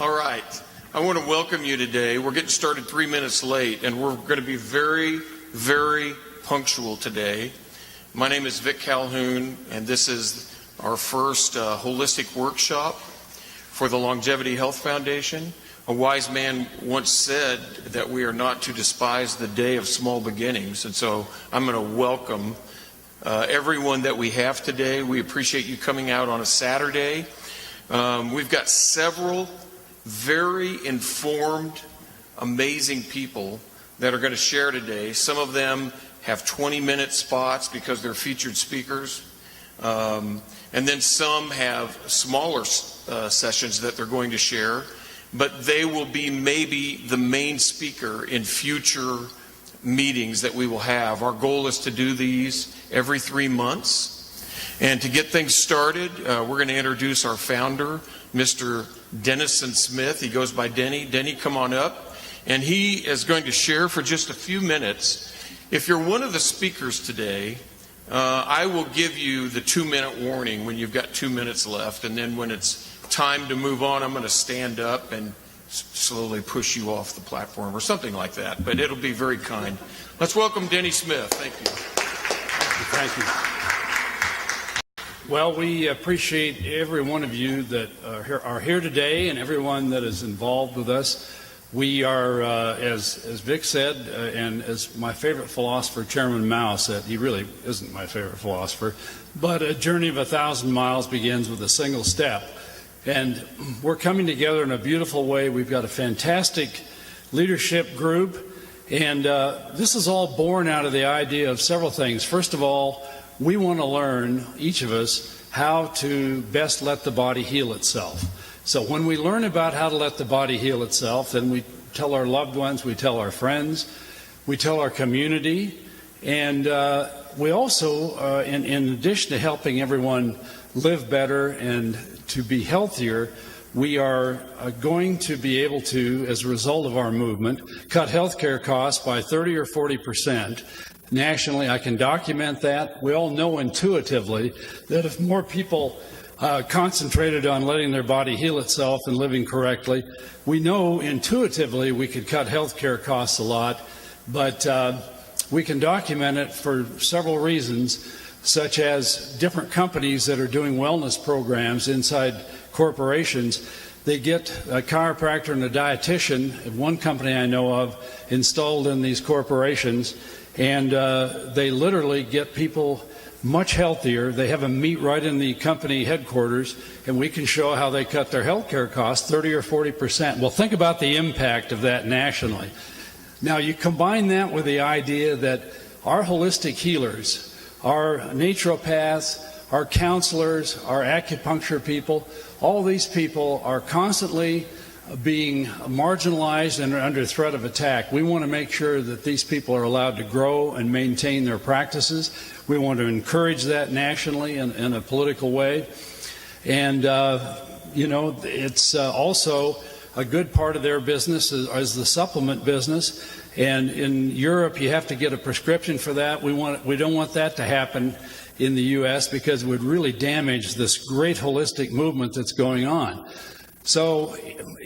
All right. I want to welcome you today. We're getting started 3 minutes late, and we're going to be very, very punctual today. My name is Vic Calhoun, and this is our first holistic workshop for the Longevity Health Foundation. A wise man once said that we are not to despise the day of small beginnings, and so I'm going to welcome everyone that we have today. We appreciate you coming out on a Saturday. We've got several very informed, amazing people that are going to share today. Some of them have 20-minute spots because they're featured speakers. And then some have smaller sessions that they're going to share. But they will be maybe the main speaker in future meetings that we will have. Our goal is to do these every 3 months. And to get things started, we're going to introduce our founder, Mr. Dennison Smith. He goes by Denny. Denny, come on up. And he is going to share for just a few minutes. If you're one of the speakers today, I will give you the 2-minute warning when you've got 2 minutes left. And then when it's time to move on, I'm going to stand up and slowly push you off the platform or something like that. But it'll be very kind. Let's welcome Denny Smith. Thank you. Thank you. Well, we appreciate every one of you that are here today and everyone that is involved with us. We are, as Vic said, and as my favorite philosopher, Chairman Mao, said, he really isn't my favorite philosopher, but a journey of 1,000 miles begins with a single step. And we're coming together in a beautiful way. We've got a fantastic leadership group, and this is all born out of the idea of several things. First of all, we want to learn, each of us, how to best let the body heal itself. So when we learn about how to let the body heal itself, then we tell our loved ones, we tell our friends, we tell our community, and we also, in addition to helping everyone live better and to be healthier, we are going to be able to, as a result of our movement, cut healthcare costs by 30 or 40%. Nationally, I can document that. We all know intuitively that if more people concentrated on letting their body heal itself and living correctly, we know intuitively we could cut healthcare costs a lot, but we can document it for several reasons, such as different companies that are doing wellness programs inside corporations. They get a chiropractor and a dietitian, one company I know of, installed in these corporations, and they literally get people much healthier. They have them meet right in the company headquarters, and we can show how they cut their health care costs 30 or 40%. Well, think about the impact of that nationally. Now, you combine that with the idea that our holistic healers, our naturopaths, our counselors, our acupuncture people, all these people are constantly being marginalized and are under threat of attack. We want to make sure that these people are allowed to grow and maintain their practices. We want to encourage that nationally in a political way. And, it's also a good part of their business is the supplement business. And in Europe, you have to get a prescription for that. We don't want that to happen in the U.S. because it would really damage this great holistic movement that's going on. So,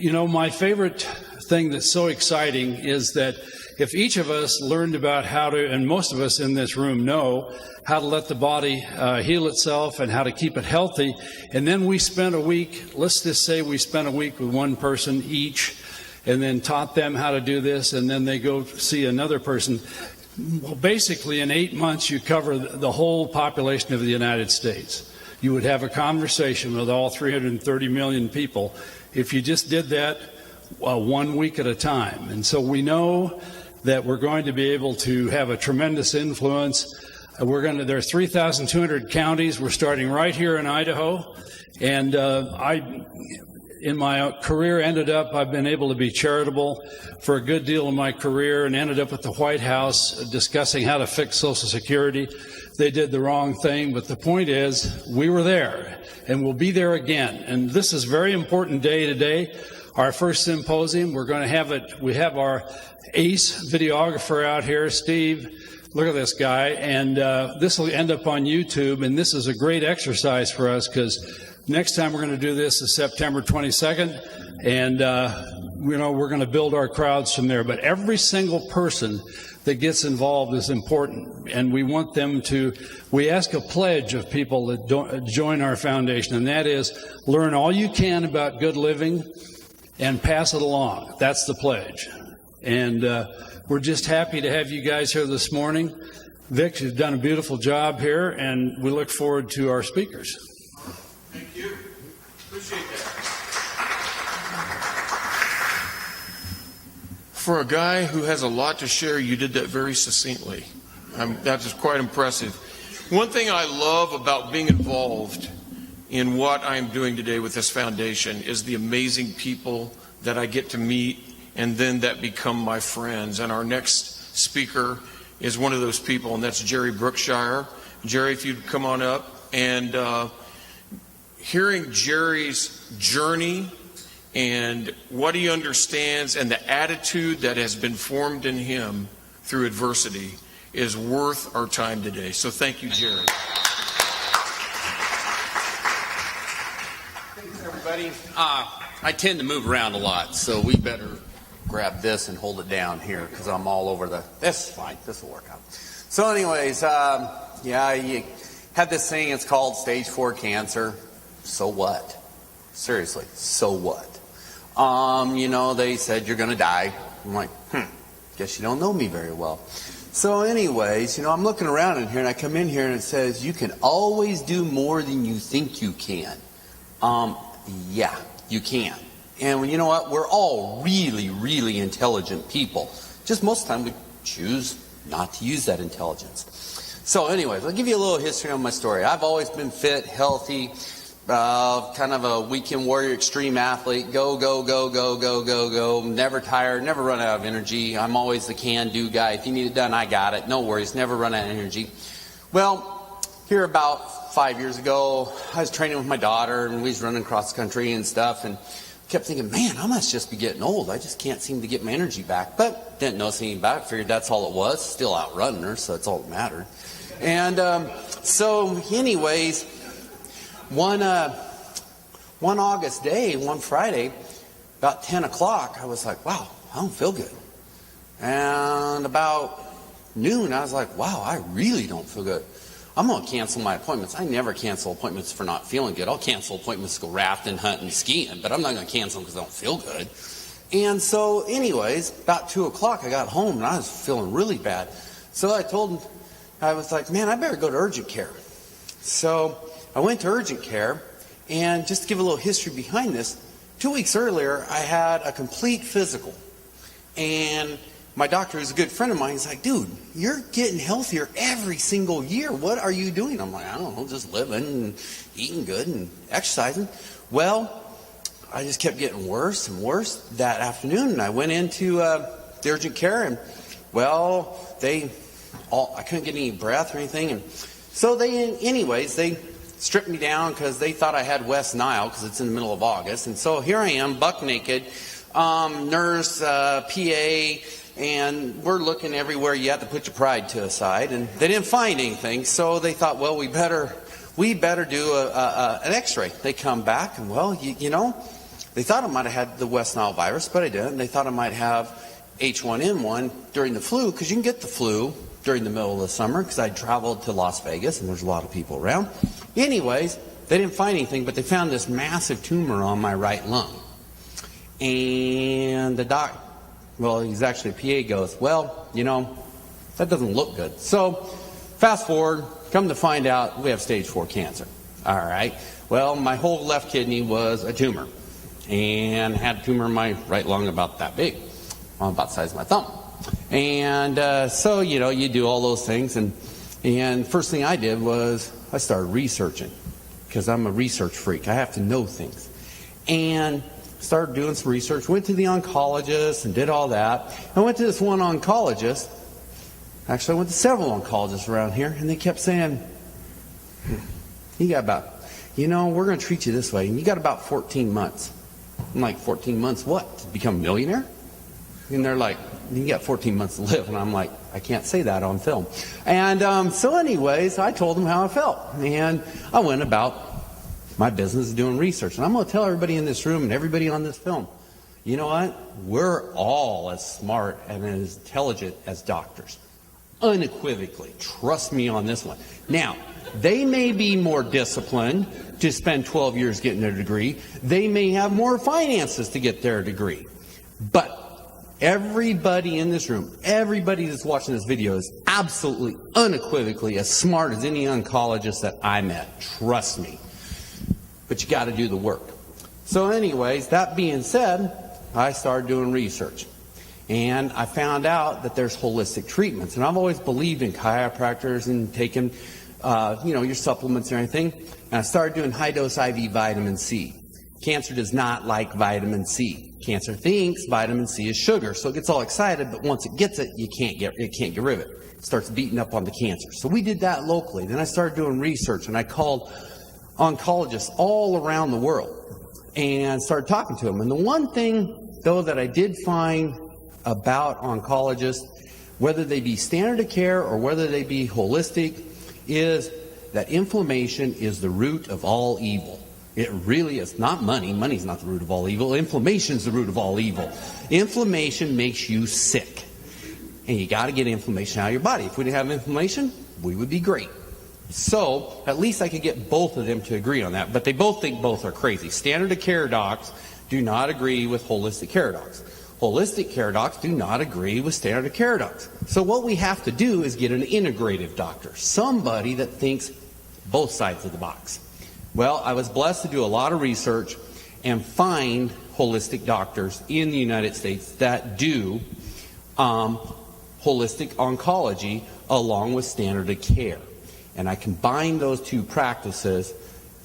my favorite thing that's so exciting is that if each of us learned about how to, and most of us in this room know, how to let the body heal itself and how to keep it healthy, and then we spent a week, let's just say we spent a week with one person each, and then taught them how to do this, and then they go see another person. Well, basically, in 8 months, you cover the whole population of the United States. You would have a conversation with all 330 million people if you just did that 1 week at a time. And so we know that we're going to be able to have a tremendous influence. There are 3,200 counties. We're starting right here in Idaho. And in my career, I've been able to be charitable for a good deal of my career and ended up at the White House discussing how to fix Social Security. They did the wrong thing, but the point is we were there and we'll be there again. And this is a very important day today, our first symposium. We're going to have it. We have our ace videographer out here, Steve. Look at this guy. And this will end up on YouTube. And this is a great exercise for us because next time we're going to do this is September 22nd. And, we're going to build our crowds from there. But every single person that gets involved is important. And we want them we ask a pledge of people that join our foundation, and that is learn all you can about good living and pass it along. That's the pledge. And we're just happy to have you guys here this morning. Vic, you've done a beautiful job here, and we look forward to our speakers. Thank you. Appreciate that. For a guy who has a lot to share, you did that very succinctly. That's just quite impressive. One thing I love about being involved in what I'm doing today with this foundation is the amazing people that I get to meet and then that become my friends. And our next speaker is one of those people, and that's Jerry Brookshire. Jerry, if you'd come on up. And hearing Jerry's journey and what he understands and the attitude that has been formed in him through adversity is worth our time today. So thank you, Jerry. Thanks, everybody. I tend to move around a lot, so we better grab this and hold it down here because I'm all over this is fine. This will work out. So anyways, you had this thing, it's called stage 4 cancer. So what? Seriously, so what? They said you're going to die. I'm like, guess you don't know me very well. So anyways, I'm looking around in here, and I come in here, and it says, you can always do more than you think you can. Yeah, you can. And you know what? We're all really, really intelligent people. Just most of the time we choose not to use that intelligence. So anyways, I'll give you a little history on my story. I've always been fit, healthy, kind of a weekend warrior, extreme athlete. Go, go, go, go, go, go, go. Never tired, never run out of energy. I'm always the can-do guy. If you need it done, I got it. No worries, never run out of energy. Well, here about 5 years ago, I was training with my daughter, and we was running cross country and stuff, and kept thinking, man, I must just be getting old. I just can't seem to get my energy back. But didn't know anything about it. Figured that's all it was. Still outrunning her, so that's all that mattered. And so anyways, one August day, one Friday, about 10 o'clock, I was like, wow, I don't feel good. And about noon, I was like, wow, I really don't feel good. I'm going to cancel my appointments. I never cancel appointments for not feeling good. I'll cancel appointments to go rafting, hunting, skiing, but I'm not going to cancel them because I don't feel good. And so anyways, about 2 o'clock, I got home, and I was feeling really bad. So I told him, I was like, man, I better go to urgent care. So I went to urgent care, and just to give a little history behind this, 2 weeks earlier, I had a complete physical. And my doctor, who's a good friend of mine, he's like, dude, you're getting healthier every single year. What are you doing? I'm like, I don't know, just living and eating good and exercising. Well, I just kept getting worse and worse that afternoon. And I went into the urgent care, and, well, I couldn't get any breath or anything. And so they stripped me down because they thought I had West Nile because it's in the middle of August. And so here I am, buck naked, nurse, PA, and we're looking everywhere. You have to put your pride to the side, and they didn't find anything. So they thought, well, we better do an X-ray. They come back, and well, they thought I might have had the West Nile virus, but I didn't. They thought I might have H1N1 during the flu, because you can get the flu during the middle of the summer, because I traveled to Las Vegas, and there's a lot of people around. Anyways, they didn't find anything, but they found this massive tumor on my right lung. And the doc, well, he's actually a PA, goes, well, that doesn't look good. So fast forward, come to find out we have stage 4 cancer. All right. Well, my whole left kidney was a tumor, and had a tumor in my right lung about that big, about the size of my thumb. And so, you do all those things. And first thing I did was I started researching, because I'm a research freak. I have to know things. And started doing some research, went to the oncologist and did all that. I went to this one oncologist. Actually, I went to several oncologists around here, and they kept saying, you got about, we're going to treat you this way, and you got about 14 months. I'm like, 14 months what? To become a millionaire? And they're like, you got 14 months to live. And I'm like, I can't say that on film. And so anyways, I told them how I felt. And I went about My business is doing research. And I'm going to tell everybody in this room and everybody on this film, you know what? We're all as smart and as intelligent as doctors. Unequivocally. Trust me on this one. Now, they may be more disciplined to spend 12 years getting their degree. They may have more finances to get their degree. But everybody in this room, everybody that's watching this video is absolutely, unequivocally as smart as any oncologist that I met. Trust me. But you got to do the work. So anyways, that being said, I started doing research. And I found out that there's holistic treatments. And I've always believed in chiropractors and taking, your supplements and everything. And I started doing high-dose IV vitamin C. Cancer does not like vitamin C. Cancer thinks vitamin C is sugar, so it gets all excited, but once it gets it, it can't get rid of it. It starts beating up on the cancer. So we did that locally. Then I started doing research, and I called oncologists all around the world and started talking to them. And the one thing, though, that I did find about oncologists, whether they be standard of care or whether they be holistic, is that inflammation is the root of all evil. It really is. Not money. Money's not the root of all evil. Inflammation's the root of all evil. Inflammation makes you sick. And you got to get inflammation out of your body. If we didn't have inflammation, we would be great. So at least I could get both of them to agree on that. But they both think both are crazy. Standard of care docs do not agree with holistic care docs. Holistic care docs do not agree with standard of care docs. So what we have to do is get an integrative doctor. Somebody that thinks both sides of the box. Well, I was blessed to do a lot of research and find holistic doctors in the United States that do holistic oncology along with standard of care. And I combined those two practices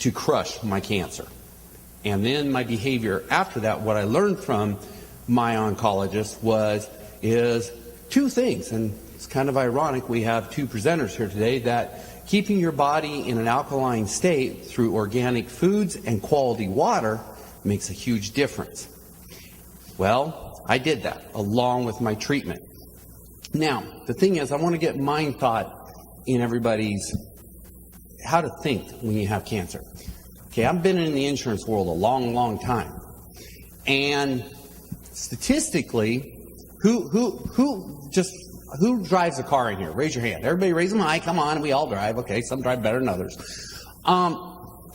to crush my cancer. And then my behavior after that, what I learned from my oncologist is two things. And it's kind of ironic, we have two presenters here today, that keeping your body in an alkaline state through organic foods and quality water makes a huge difference. Well, I did that along with my treatment. Now, the thing is, I want to get mind thought in everybody's how to think when you have cancer. Okay, I've been in the insurance world a long, long time. And statistically, who drives a car in here? Raise your hand. Everybody raise them high. Come on, we all drive. Okay, some drive better than others.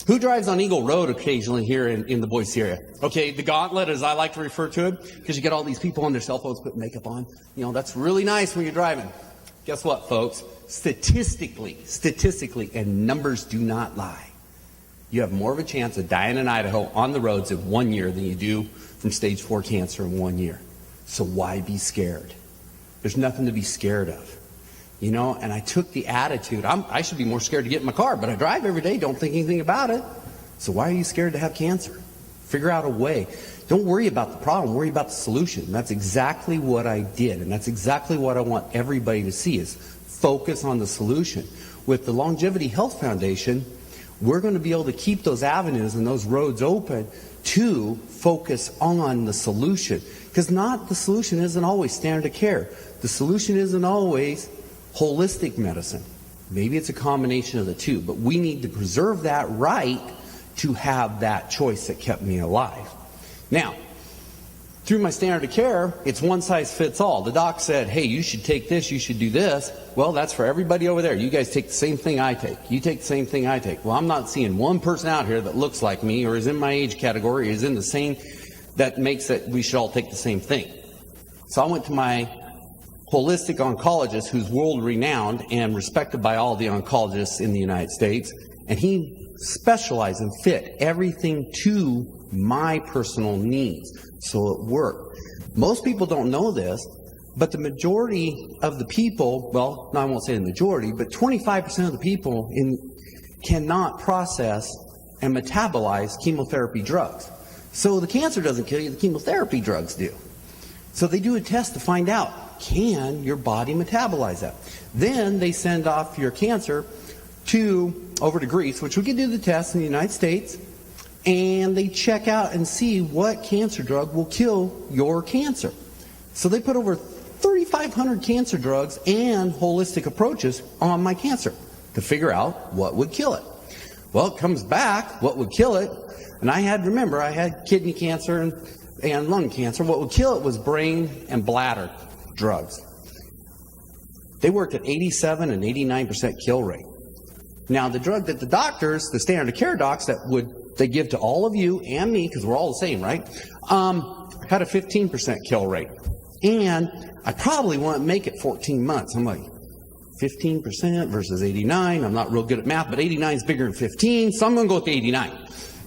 Who drives on Eagle Road occasionally here in the Boise area? Okay, the gauntlet, as I like to refer to it, because you get all these people on their cell phones putting makeup on. You know, that's really nice when you're driving. Guess what, folks? Statistically, and numbers do not lie, you have more of a chance of dying in Idaho on the roads in 1 year than you do from stage 4 cancer in 1 year. So why be scared? There's nothing to be scared of. You know, and I took the attitude, I should be more scared to get in my car, but I drive every day, don't think anything about it. So why are you scared to have cancer? Figure out a way. Don't worry about the problem, worry about the solution. And that's exactly what I did, and that's exactly what I want everybody to see is focus on the solution. With the Longevity Health Foundation, we're going to be able to keep those avenues and those roads open to focus on the solution. Because the solution isn't always standard of care. The solution isn't always holistic medicine. Maybe it's a combination of the two, but we need to preserve that right to have that choice that kept me alive. Now, through my standard of care, it's one size fits all. The doc said, hey, you should take this, you should do this. Well, that's for everybody over there. You guys take the same thing I take. You take the same thing I take. Well, I'm not seeing one person out here that looks like me or is in my age category, is in the same, that makes it we should all take the same thing. So I went to my holistic oncologist, who's world-renowned and respected by all the oncologists in the United States, and he specialized and fit everything to my personal needs, so it worked. Most people don't know this, but the majority of the people, well, no, I won't say the majority, but 25% of the people cannot process and metabolize chemotherapy drugs. So the cancer doesn't kill you, the chemotherapy drugs do. So they do a test to find out, can your body metabolize that? Then they send off your cancer over to Greece, which we can do the test in the United States, and they check out and see what cancer drug will kill your cancer. So they put over 3,500 cancer drugs and holistic approaches on my cancer to figure out what would kill it. Well, it comes back. What would kill it? And I had kidney cancer and lung cancer. What would kill it was brain and bladder drugs. They worked at 87 and 89% kill rate. Now, the drug that the doctors, the standard of care docs they give to all of you and me, because we're all the same, right? Had a 15% kill rate. And I probably wouldn't make it 14 months. I'm like, 15% versus 89. I'm not real good at math, but 89 is bigger than 15, so I'm going to go with the 89.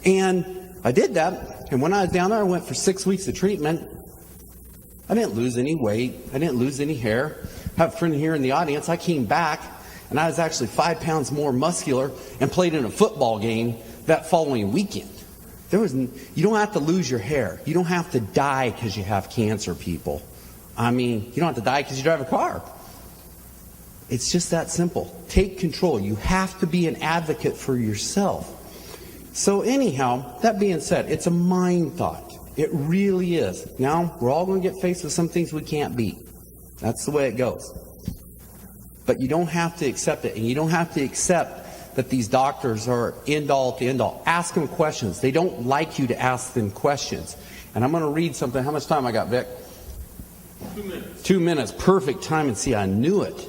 And I did that, and when I was down there, I went for 6 weeks of treatment. I didn't lose any weight. I didn't lose any hair. I have a friend here in the audience. I came back, and I was actually 5 pounds more muscular and played in a football game that following weekend. You don't have to lose your hair. You don't have to die because you have cancer, people. I mean, you don't have to die because you drive a car. It's just that simple. Take control. You have to be an advocate for yourself. So anyhow, that being said, it's a mind thought. It really is. Now, we're all going to get faced with some things we can't beat. That's the way it goes. But you don't have to accept it, and you don't have to accept that these doctors are end-all to end-all. Ask them questions. They don't like you to ask them questions. And I'm going to read something. How much time I got, Vic? 2 minutes. 2 minutes. Perfect time, and see, I knew it.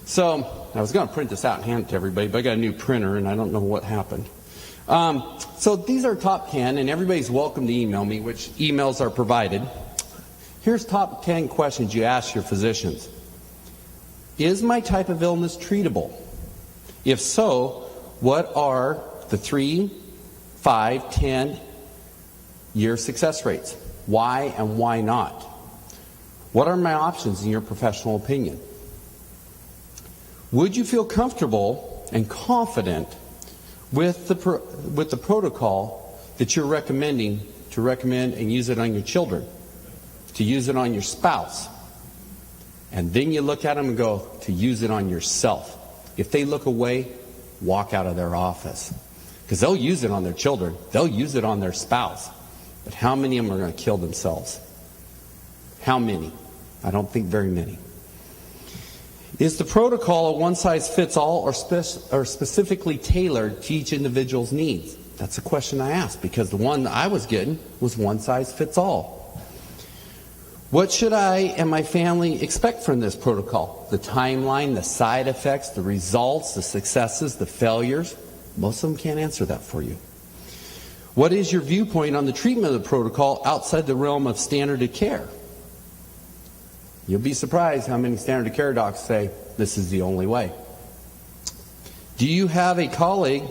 So I was going to print this out and hand it to everybody, but I got a new printer, and I don't know what happened. So these are top 10, and everybody's welcome to email me, which emails are provided. Here's top 10 questions you ask your physicians. Is my type of illness treatable? If so, what are the 3, 5, 10-year success rates? Why and why not? What are my options in your professional opinion? Would you feel comfortable and confident with the protocol that you're recommending to recommend and use it on your children, to use it on your spouse? And then you look at them and go, to use it on yourself. If they look away, walk out of their office. Because they'll use it on their children. They'll use it on their spouse. But how many of them are going to kill themselves? How many? I don't think very many. Is the protocol a one-size-fits-all or specifically tailored to each individual's needs? That's a question I asked, because the one I was getting was one-size-fits-all. What should I and my family expect from this protocol? The timeline, the side effects, the results, the successes, the failures? Most of them can't answer that for you. What is your viewpoint on the treatment of the protocol outside the realm of standard of care? You'll be surprised how many standard of care docs say this is the only way. Do you have a colleague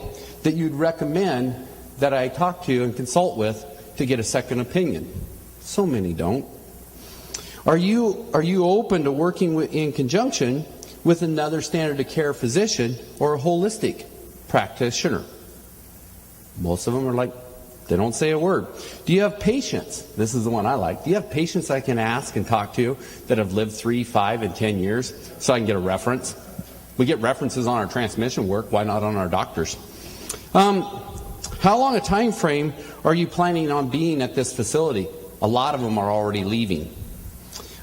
that you'd recommend that I talk to and consult with to get a second opinion? So many don't. Are you open to working in conjunction with another standard of care physician or a holistic practitioner? Most of them are like, they don't say a word. Do you have patients? This is the one I like. Do you have patients I can ask and talk to that have lived 3, 5, and 10 years so I can get a reference? We get references on our transmission work. Why not on our doctors? How long a time frame are you planning on being at this facility? A lot of them are already leaving.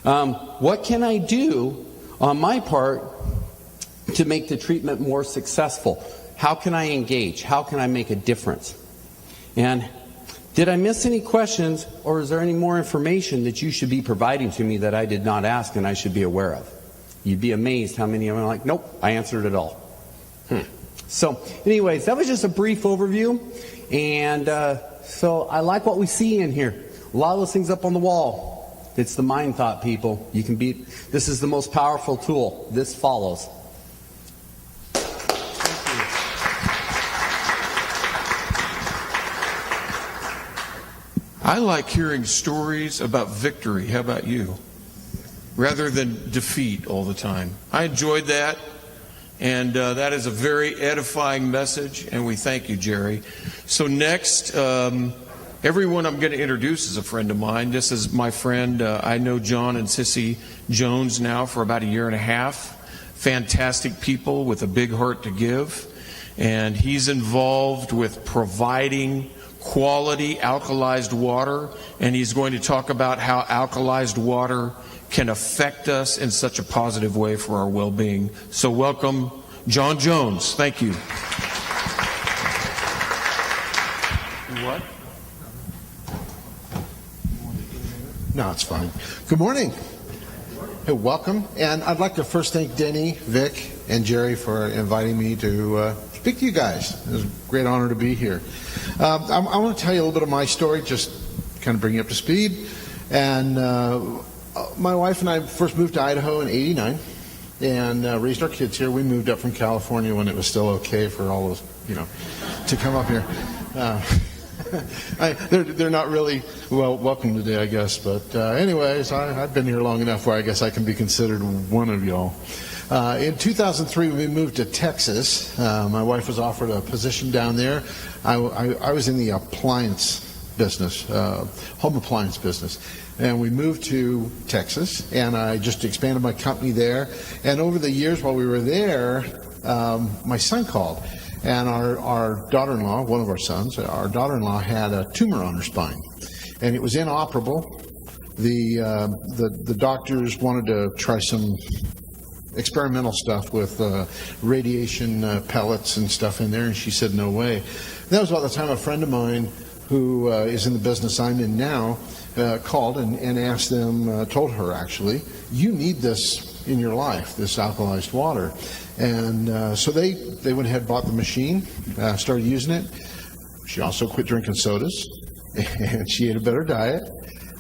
What can I do on my part to make the treatment more successful? How can I engage? How can I make a difference? And did I miss any questions, or is there any more information that you should be providing to me that I did not ask and I should be aware of? You'd be amazed how many of them are like, nope, I answered it all. So anyways, that was just a brief overview. And so I like what we see in here. A lot of those things up on the wall. It's the mind thought, people. You can beat. This is the most powerful tool. This follows. I like hearing stories about victory. How about you? Rather than defeat all the time. I enjoyed that, and that is a very edifying message, and we thank you, Jerry. So next, everyone I'm going to introduce is a friend of mine. This is my friend. I know John and Sissy Jones now for about 1.5 years. Fantastic people with a big heart to give, and he's involved with providing quality alkalized water, and he's going to talk about how alkalized water can affect us in such a positive way for our well-being. So welcome, John Jones. Thank you. No, it's fine. Good morning. Hey, welcome. And I'd like to first thank Denny, Vic, and Jerry for inviting me to speak to you guys. It was a great honor to be here. I want to tell you a little bit of my story, just kind of bring you up to speed. And my wife and I first moved to Idaho in '89 and raised our kids here. We moved up from California when it was still okay for all of us, to come up here. They're not really welcome today, I guess. But anyways, I've been here long enough where I guess I can be considered one of y'all. In 2003, we moved to Texas. My wife was offered a position down there. I was in the appliance business, home appliance business. And we moved to Texas, and I just expanded my company there. And over the years while we were there, my son called. And our daughter-in-law, one of our sons, our daughter-in-law had a tumor on her spine, and it was inoperable. The doctors wanted to try some experimental stuff with radiation pellets and stuff in there, and she said no way. That was about the time a friend of mine who is in the business I'm in now called and asked them, told her actually, you need this in your life, this alkalized water. And so they went ahead and bought the machine, started using it. She also quit drinking sodas, and she ate a better diet.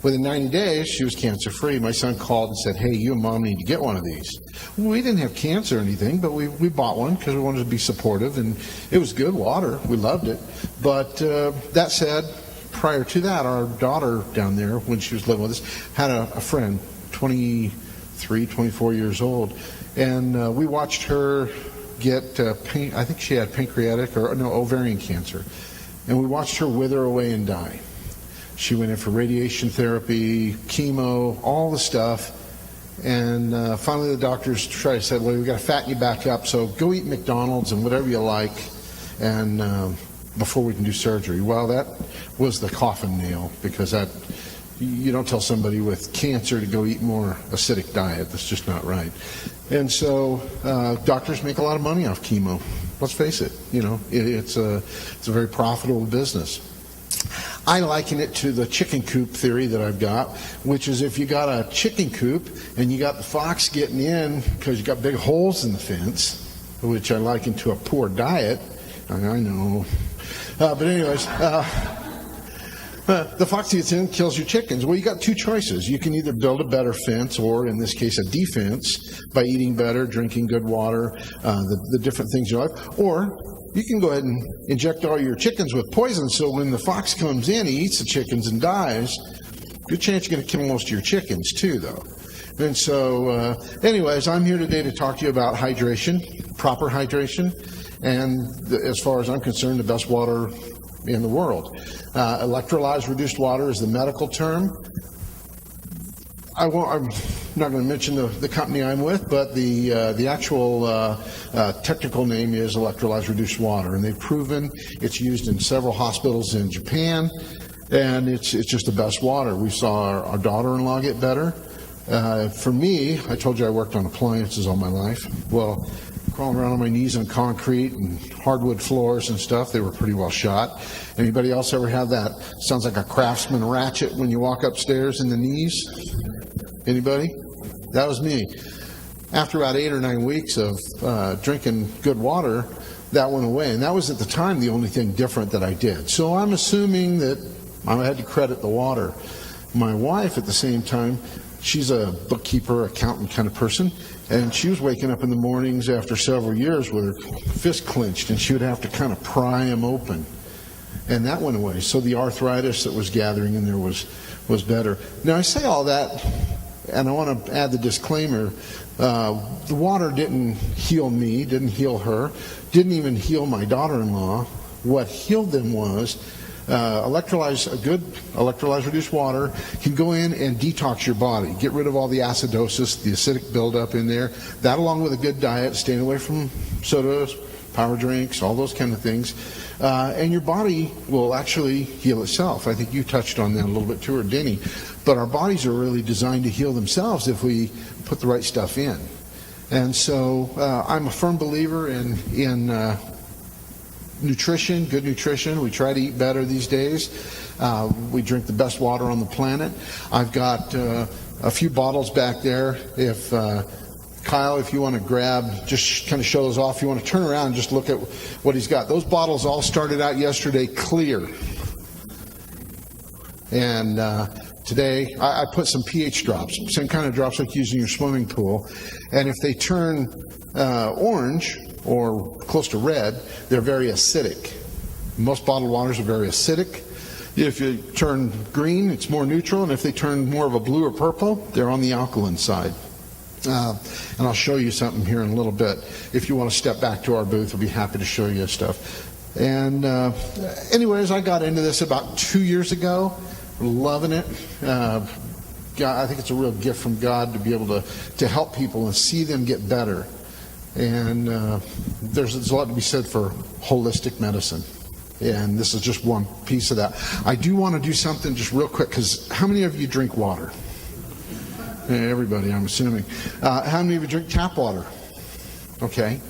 Within 90 days, she was cancer-free. My son called and said, hey, you and Mom need to get one of these. We didn't have cancer or anything, but we bought one because we wanted to be supportive, and it was good water. We loved it. But that said, prior to that, our daughter down there, when she was living with us, had a friend, 23, 24 years old, and we watched her get, I think she had ovarian cancer, and we watched her wither away and die. She went in for radiation therapy, chemo, all the stuff, and finally the doctors said, well, we've got to fatten you back up, so go eat McDonald's and whatever you like, and before we can do surgery. Well, that was the coffin nail, because you don't tell somebody with cancer to go eat more acidic diet. That's just not right. And so doctors make a lot of money off chemo. Let's face it, it's a very profitable business. I liken it to the chicken coop theory that I've got, which is if you got a chicken coop and you got the fox getting in because you got big holes in the fence, which I liken to a poor diet. I know. But anyways, the fox gets in, kills your chickens. Well, you got two choices. You can either build a better fence, or in this case, a defense, by eating better, drinking good water, the different things you like, or you can go ahead and inject all your chickens with poison, so when the fox comes in, he eats the chickens and dies. Good chance you're going to kill most of your chickens, too, though. And so, anyways, I'm here today to talk to you about hydration, proper hydration, and as far as I'm concerned, the best water in the world. Electrolyzed reduced water is the medical term. I'm not going to mention the company I'm with, but the actual technical name is electrolyzed reduced water, and they've proven it's used in several hospitals in Japan, and it's just the best water. We saw our daughter-in-law get better. For me, I told you I worked on appliances all my life. Well, crawling around on my knees on concrete and hardwood floors and stuff, they were pretty well shot. Anybody else ever have that? Sounds like a Craftsman ratchet when you walk upstairs in the knees? Anybody? That was me. After about 8 or 9 weeks of drinking good water, that went away. And that was at the time the only thing different that I did. So I'm assuming that I had to credit the water. My wife, at the same time, she's a bookkeeper, accountant kind of person, and she was waking up in the mornings after several years with her fist clenched, and she would have to kind of pry them open. And that went away. So the arthritis that was gathering in there was better. Now, I say all that, and I want to add the disclaimer. The water didn't heal me, didn't heal her, didn't even heal my daughter-in-law. What healed them was good electrolyzed reduced water can go in and detox your body, get rid of all the acidosis, the acidic buildup in there. That, along with a good diet, staying away from sodas, power drinks, all those kind of things, and your body will actually heal itself. I think you touched on that a little bit too, or Denny. But our bodies are really designed to heal themselves if we put the right stuff in. And so I'm a firm believer in nutrition, good nutrition. We try to eat better these days. We drink the best water on the planet. I've got a few bottles back there. If Kyle, if you want to grab, just kind of show those off. If you want to turn around and just look at what he's got. Those bottles all started out yesterday clear. And today I put some pH drops, same kind of drops like you use in your swimming pool. And if they turn orange or close to red, they're very acidic. Most bottled waters are very acidic. If you turn green, it's more neutral. And if they turn more of a blue or purple, they're on the alkaline side. And I'll show you something here in a little bit. If you want to step back to our booth, we'll be happy to show you stuff. And anyways, I got into this about 2 years ago. Loving it. I think it's a real gift from God to be able to help people and see them get better. And there's a lot to be said for holistic medicine. And this is just one piece of that. I do want to do something just real quick, because how many of you drink water? Everybody, I'm assuming. How many of you drink tap water? Okay.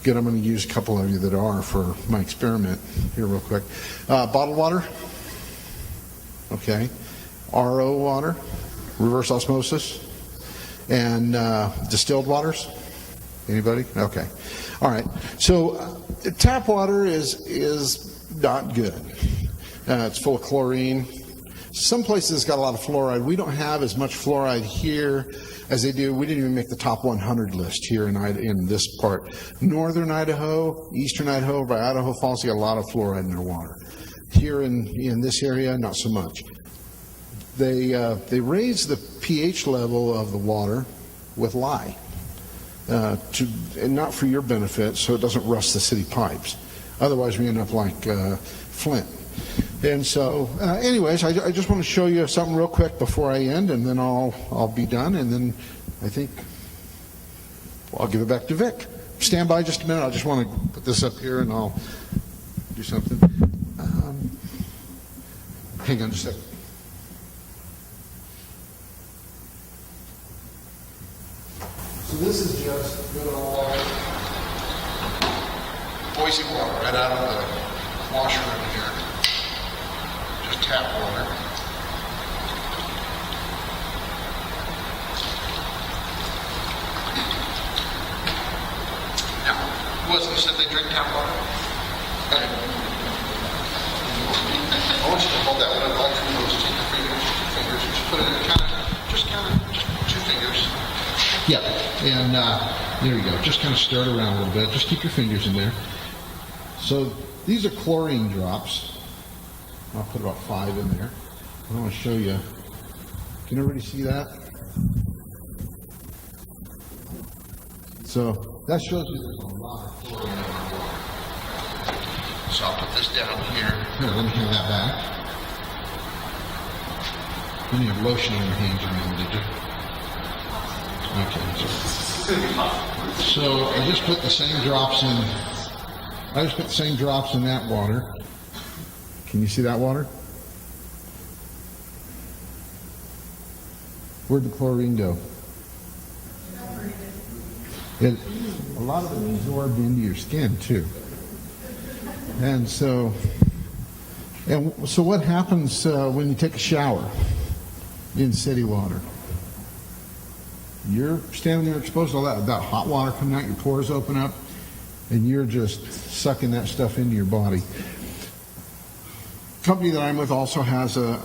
Good, I'm going to use a couple of you that are for my experiment here real quick. Bottled water? Okay. RO water? Reverse osmosis? And distilled waters? Anybody? Okay. All right. So tap water is not good. It's full of chlorine. Some places it's got a lot of fluoride. We don't have as much fluoride here as they do. We didn't even make the top 100 list here in this part. Northern Idaho, eastern Idaho, by Idaho Falls, they got a lot of fluoride in their water. Here in this area, not so much. They raise the pH level of the water with lye, and not for your benefit, so it doesn't rust the city pipes. Otherwise, we end up like Flint. And so, anyways, I just want to show you something real quick before I end, and then I'll be done, and then I think I'll give it back to Vic. Stand by just a minute. I just want to put this up here, and I'll do something. Hang on just a second. So this is just good old Boise water right out of the washroom here. Just tap water. Now, who else said they drink tap water? Okay. I want you to hold that one up all through those. Take your fingers, just put it in just two fingers. Yeah, and there you go. Just kind of stir it around a little bit. Just keep your fingers in there. So these are chlorine drops. I'll put about 5 in there. I want to show you. Can everybody see that? So that shows you there's a lot of chlorine in our water. So I'll put this down here. Here, let me hand that back. You didn't have lotion on your hands or anything, did you? Okay. So I just put the same drops in. I just put the same drops in that water. Can you see that water? Where'd the chlorine go? A lot of it absorbed into your skin too. And so what happens when you take a shower in city water? You're standing there exposed to all that hot water coming out, your pores open up, and you're just sucking that stuff into your body. The company that I'm with also has a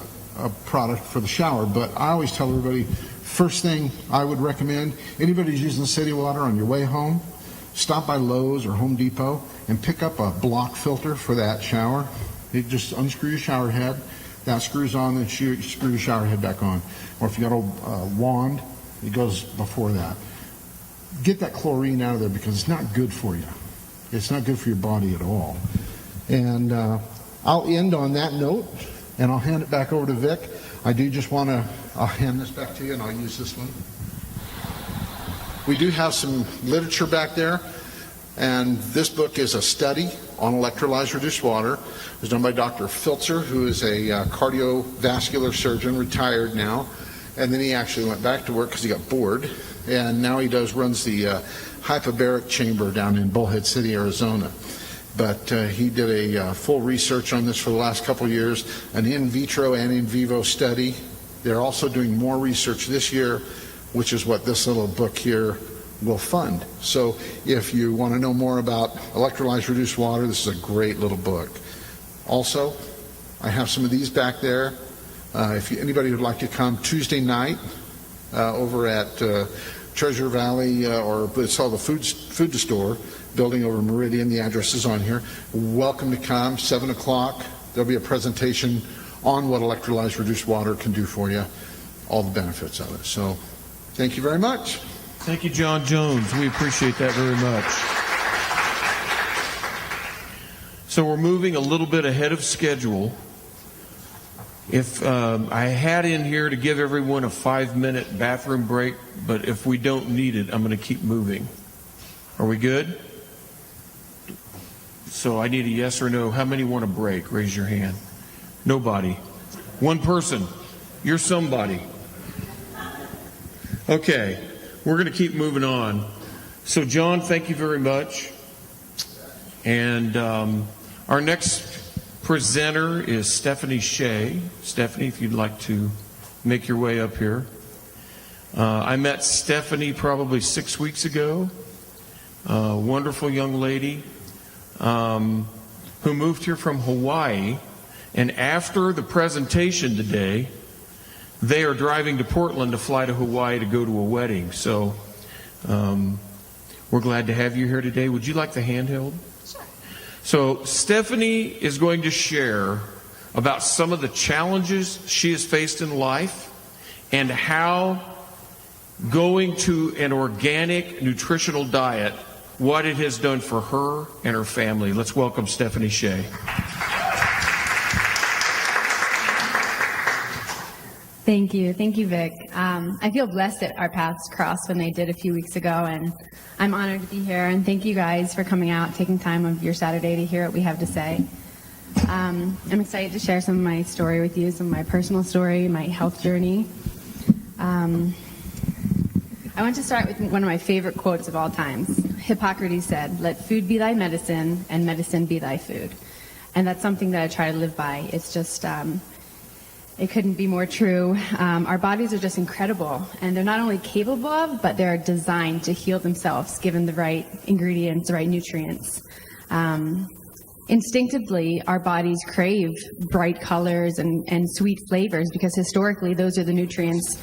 product for the shower, but I always tell everybody, first thing I would recommend, anybody who's using city water on your way home, stop by Lowe's or Home Depot and pick up a block filter for that shower. You just unscrew your shower head, that screws on, then screw your shower head back on. Or if you got a wand, it goes before that. Get that chlorine out of there because it's not good for you. It's not good for your body at all. And I'll end on that note, and I'll hand it back over to Vic. I do just want to, I'll hand this back to you, and I'll use this one. We do have some literature back there, and this book is a study on electrolyzed reduced water. It was done by Dr. Filzer, who is a cardiovascular surgeon, retired now. And then he actually went back to work because he got bored. And now he runs the hyperbaric chamber down in Bullhead City, Arizona. but he did a full research on this for the last couple of years, an in vitro and in vivo study. They're also doing more research this year, which is what this little book here will fund. So if you want to know more about electrolyzed reduced water, this is a great little book. Also, I have some of these back there. If anybody would like to come Tuesday night over at Treasure Valley, or it's called the food to store building over Meridian. The address is on here. Welcome to come. 7 o'clock. There'll be a presentation on what electrolyzed reduced water can do for you, all the benefits of it. So, thank you very much. Thank you, John Jones. We appreciate that very much. So we're moving a little bit ahead of schedule. If I had in here to give everyone a 5-minute bathroom break, but if we don't need it, I'm going to keep moving. Are we good? So I need a yes or no. How many want a break? Raise your hand. Nobody. One person. You're somebody. Okay. We're going to keep moving on. So John, thank you very much. And our next presenter is Stephanie Shea. Stephanie, if you'd like to make your way up here. I met Stephanie probably 6 weeks ago. A wonderful young lady who moved here from Hawaii. And after the presentation today, they are driving to Portland to fly to Hawaii to go to a wedding. So we're glad to have you here today. Would you like the handheld? Sure. So Stephanie is going to share about some of the challenges she has faced in life and how going to an organic nutritional diet, what it has done for her and her family. Let's welcome Stephanie Shea. Thank you, Vic. I feel blessed that our paths crossed when they did a few weeks ago, and I'm honored to be here. And thank you guys for coming out, taking time of your Saturday to hear what we have to say. I'm excited to share some of my story with you, some of my personal story, my health journey. I want to start with one of my favorite quotes of all times. Hippocrates said, "Let food be thy medicine, and medicine be thy food." And that's something that I try to live by. It's just it couldn't be more true. Our bodies are just incredible, and they're not only capable of, but they're designed to heal themselves, given the right ingredients, the right nutrients. Instinctively, our bodies crave bright colors and sweet flavors because historically those are the nutrients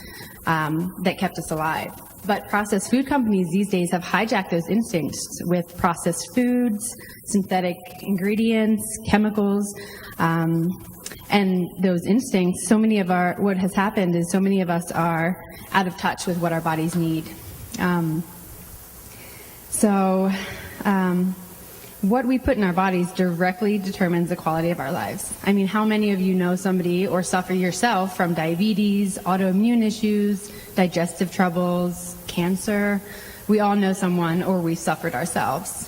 that kept us alive. But processed food companies these days have hijacked those instincts with processed foods, synthetic ingredients, chemicals, and those instincts. What has happened is so many of us are out of touch with what our bodies need. What we put in our bodies directly determines the quality of our lives. I mean, how many of you know somebody or suffer yourself from diabetes, autoimmune issues, digestive troubles, cancer? We all know someone, or we've suffered ourselves.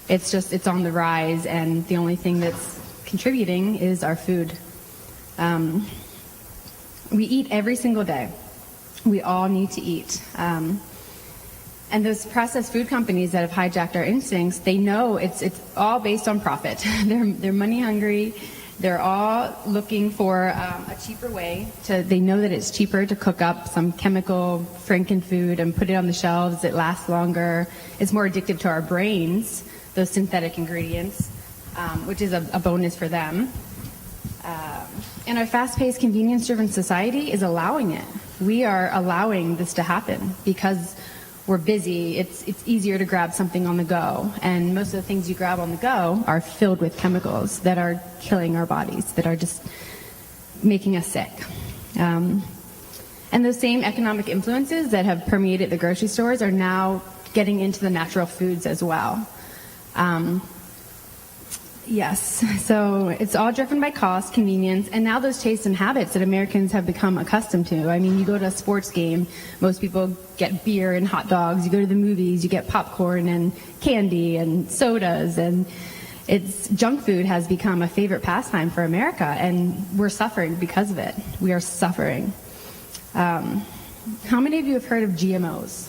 It's on the rise, and the only thing that's contributing is our food. We eat every single day. We all need to eat. And those processed food companies that have hijacked our instincts, they know it's all based on profit. They're money hungry. They're all looking for a cheaper way they know that it's cheaper to cook up some chemical Frankenfood and put it on the shelves. It lasts longer. It's more addictive to our brains, those synthetic ingredients, which is a bonus for them. And our fast-paced, convenience-driven society is allowing it. We are allowing this to happen because we're busy. It's easier to grab something on the go. And most of the things you grab on the go are filled with chemicals that are killing our bodies, that are just making us sick. And those same economic influences that have permeated the grocery stores are now getting into the natural foods as well. Yes, so it's all driven by cost, convenience, and now those tastes and habits that Americans have become accustomed to. I mean, you go to a sports game, most people get beer and hot dogs. You go to the movies, you get popcorn and candy and sodas, and junk food has become a favorite pastime for America, and we're suffering because of it. We are suffering. How many of you have heard of GMOs?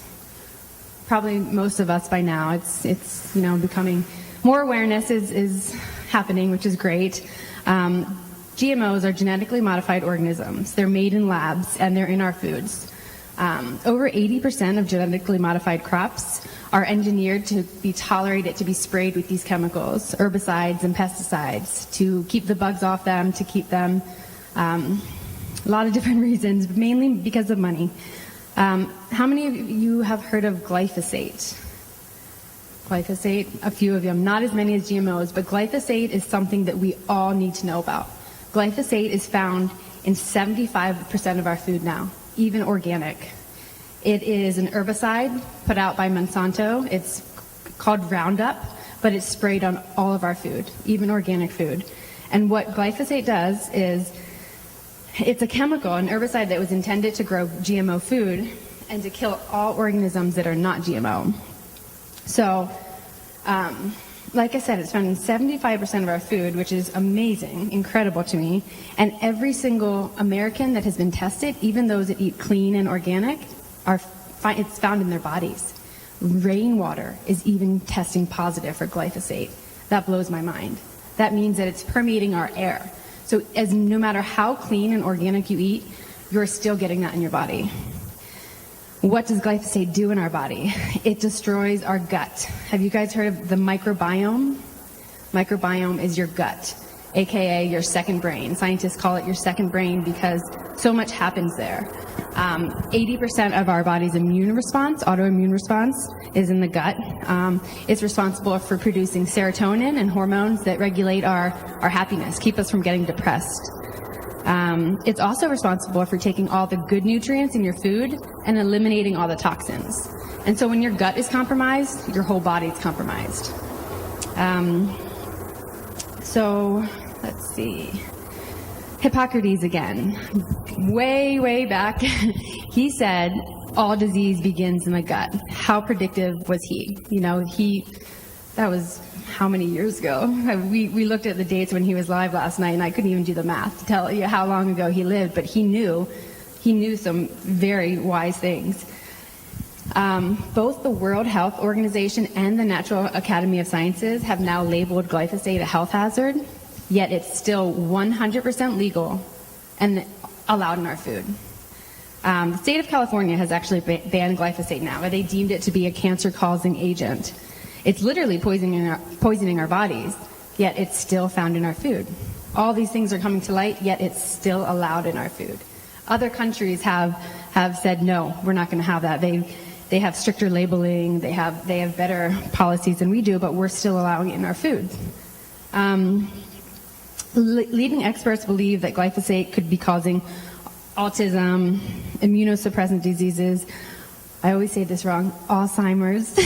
Probably most of us by now. It's becoming More awareness is happening, which is great. GMOs are genetically modified organisms. They're made in labs, and they're in our foods. Over 80% of genetically modified crops are engineered to be tolerated to be sprayed with these chemicals, herbicides and pesticides, to keep the bugs off them, to keep them, a lot of different reasons, but mainly because of money. How many of you have heard of glyphosate? Glyphosate, a few of them, not as many as GMOs, but glyphosate is something that we all need to know about. Glyphosate is found in 75% of our food now, even organic. It is an herbicide put out by Monsanto. It's called Roundup, but it's sprayed on all of our food, even organic food. And what glyphosate does is it's a chemical, an herbicide that was intended to grow GMO food and to kill all organisms that are not GMO. So, like I said, it's found in 75% of our food, which is amazing, incredible to me. And every single American that has been tested, even those that eat clean and organic, it's found in their bodies. Rainwater is even testing positive for glyphosate. That blows my mind. That means that it's permeating our air. So no matter how clean and organic you eat, you're still getting that in your body. What does glyphosate do in our body? It destroys our gut. Have you guys heard of the microbiome? Microbiome is your gut, aka your second brain. Scientists call it your second brain because so much happens there. 80% of our body's immune response, autoimmune response, is in the gut. It's responsible for producing serotonin and hormones that regulate our happiness, keep us from getting depressed. It's also responsible for taking all the good nutrients in your food and eliminating all the toxins. And so when your gut is compromised, your whole body is compromised. So let's see. Hippocrates again. Way back, he said all disease begins in the gut. How predictive was he? That was how many years ago? We looked at the dates when he was live last night, and I couldn't even do the math to tell you how long ago he lived, but he knew some very wise things. Both the World Health Organization and the Natural Academy of Sciences have now labeled glyphosate a health hazard, yet it's still 100% legal and allowed in our food. The state of California has actually banned glyphosate now, where they deemed it to be a cancer-causing agent. It's literally poisoning our bodies, yet it's still found in our food. All these things are coming to light, yet it's still allowed in our food. Other countries have said, no, we're not going to have that. They have stricter labeling, they have better policies than we do, but we're still allowing it in our food. Leading experts believe that glyphosate could be causing autism, immunosuppressant diseases, I always say this wrong, Alzheimer's.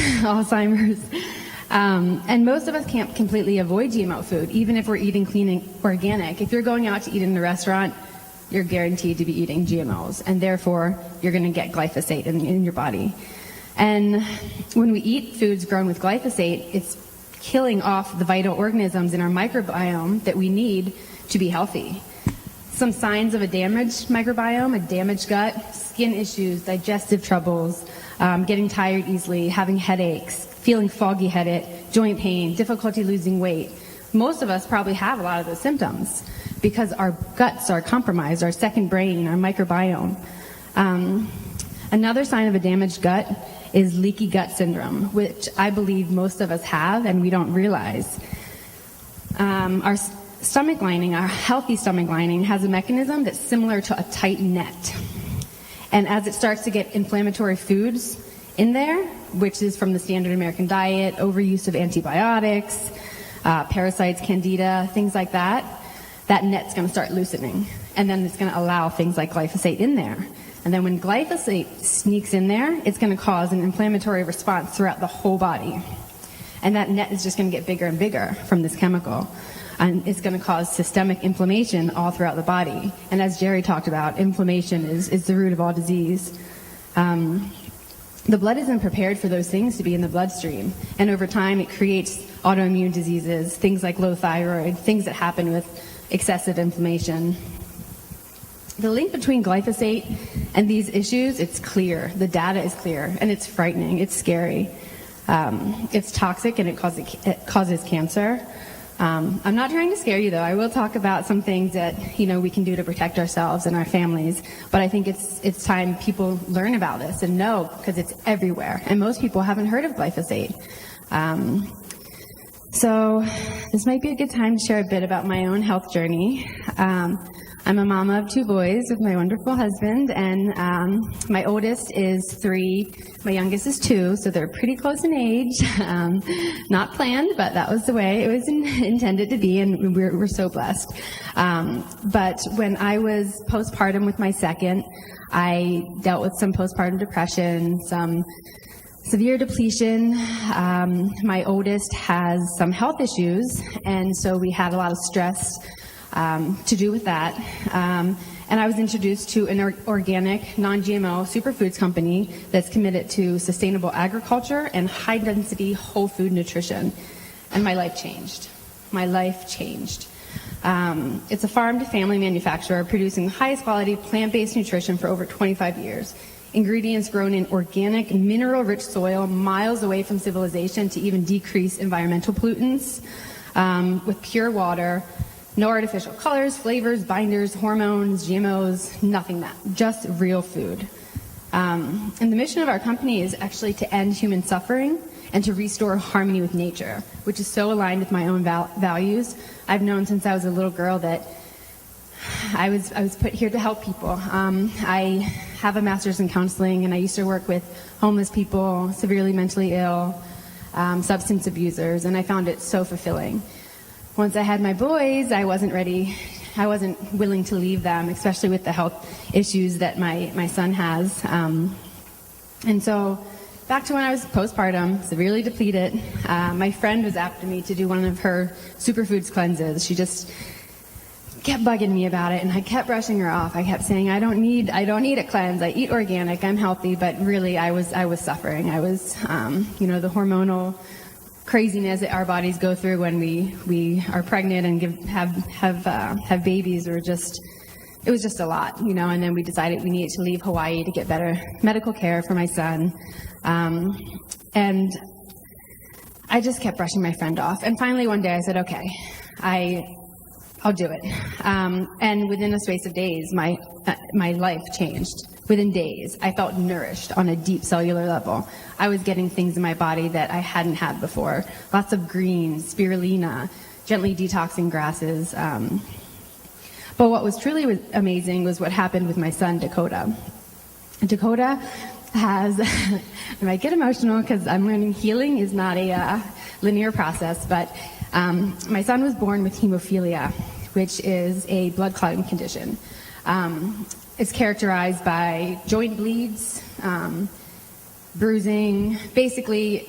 And most of us can't completely avoid GMO food, even if we're eating clean and organic. If you're going out to eat in a restaurant, you're guaranteed to be eating GMOs, and therefore you're going to get glyphosate in your body. And when we eat foods grown with glyphosate, it's killing off the vital organisms in our microbiome that we need to be healthy. Some signs of a damaged microbiome, a damaged gut: skin issues, digestive troubles, getting tired easily, having headaches, feeling foggy-headed, joint pain, difficulty losing weight. Most of us probably have a lot of those symptoms because our guts are compromised, our second brain, our microbiome. Another sign of a damaged gut is leaky gut syndrome, which I believe most of us have and we don't realize. Our stomach lining, our healthy stomach lining, has a mechanism that's similar to a tight net. And as it starts to get inflammatory foods in there, which is from the standard American diet, overuse of antibiotics, parasites, candida, things like that, that net's going to start loosening. And then it's going to allow things like glyphosate in there. And then when glyphosate sneaks in there, it's going to cause an inflammatory response throughout the whole body. And that net is just going to get bigger and bigger from this chemical. And it's going to cause systemic inflammation all throughout the body. And as Jerry talked about, inflammation is the root of all disease. The blood isn't prepared for those things to be in the bloodstream. And over time, it creates autoimmune diseases, things like low thyroid, things that happen with excessive inflammation. The link between glyphosate and these issues, it's clear. The data is clear, and it's frightening. It's scary. It's toxic and it causes cancer. I'm not trying to scare you, though. I will talk about some things that we can do to protect ourselves and our families. But I think it's time people learn about this and know, because it's everywhere. And most people haven't heard of glyphosate. So this might be a good time to share a bit about my own health journey. I'm a mama of 2 boys with my wonderful husband, and my oldest is 3, my youngest is 2, so they're pretty close in age. Not planned, but that was the way it was intended to be, and we're so blessed. But when I was postpartum with my second, I dealt with some postpartum depression, some severe depletion. My oldest has some health issues, and so we had a lot of stress to do with that. And I was introduced to an organic, non-GMO superfoods company that's committed to sustainable agriculture and high-density whole food nutrition. And my life changed. My life changed. It's a farm-to-family manufacturer producing the highest quality plant-based nutrition for over 25 years. Ingredients grown in organic, mineral-rich soil miles away from civilization to even decrease environmental pollutants, with pure water, no artificial colors, flavors, binders, hormones, GMOs, nothing that, just real food. And the mission of our company is actually to end human suffering and to restore harmony with nature, which is so aligned with my own values. I've known since I was a little girl that I was put here to help people. I have a master's in counseling, and I used to work with homeless people, severely mentally ill, substance abusers, and I found it so fulfilling. Once I had my boys, I wasn't ready. I wasn't willing to leave them, especially with the health issues that my son has. And so back to when I was postpartum, severely depleted, my friend was after me to do one of her superfoods cleanses. She just kept bugging me about it, and I kept brushing her off. I kept saying, I don't need a cleanse. I eat organic. I'm healthy. But really, I was suffering. I was, the hormonal craziness that our bodies go through when we are pregnant and have babies, or it was just a lot, And then we decided we needed to leave Hawaii to get better medical care for my son, and I just kept brushing my friend off. And finally, one day, I said, "Okay, I'll do it." And within a space of days, my life changed. Within days, I felt nourished on a deep cellular level. I was getting things in my body that I hadn't had before. Lots of greens, spirulina, gently detoxing grasses. But what was truly amazing was what happened with my son, Dakota. Dakota has, I might get emotional because I'm learning healing is not a linear process, but my son was born with hemophilia, which is a blood clotting condition. It's characterized by joint bleeds, bruising. Basically,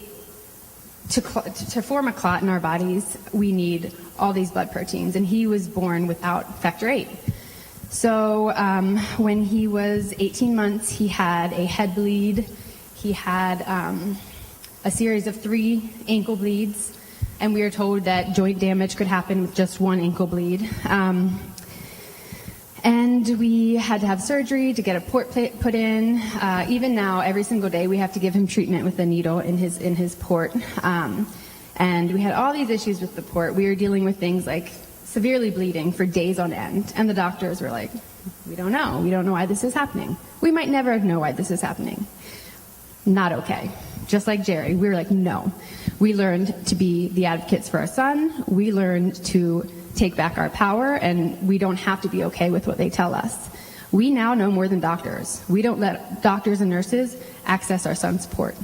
to form a clot in our bodies, we need all these blood proteins, and he was born without factor VIII. So when he was 18 months, he had a head bleed. He had a series of 3 ankle bleeds, and we were told that joint damage could happen with just 1 ankle bleed. And we had to have surgery to get a port put in. Even now, every single day, we have to give him treatment with a needle in his port. And we had all these issues with the port. We were dealing with things like severely bleeding for days on end. And the doctors were like, we don't know. We don't know why this is happening. We might never know why this is happening. Not okay. Just like Jerry, we were like, no. We learned to be the advocates for our son. We learned to take back our power, and we don't have to be okay with what they tell us. We now know more than doctors. We don't let doctors and nurses access our son's port.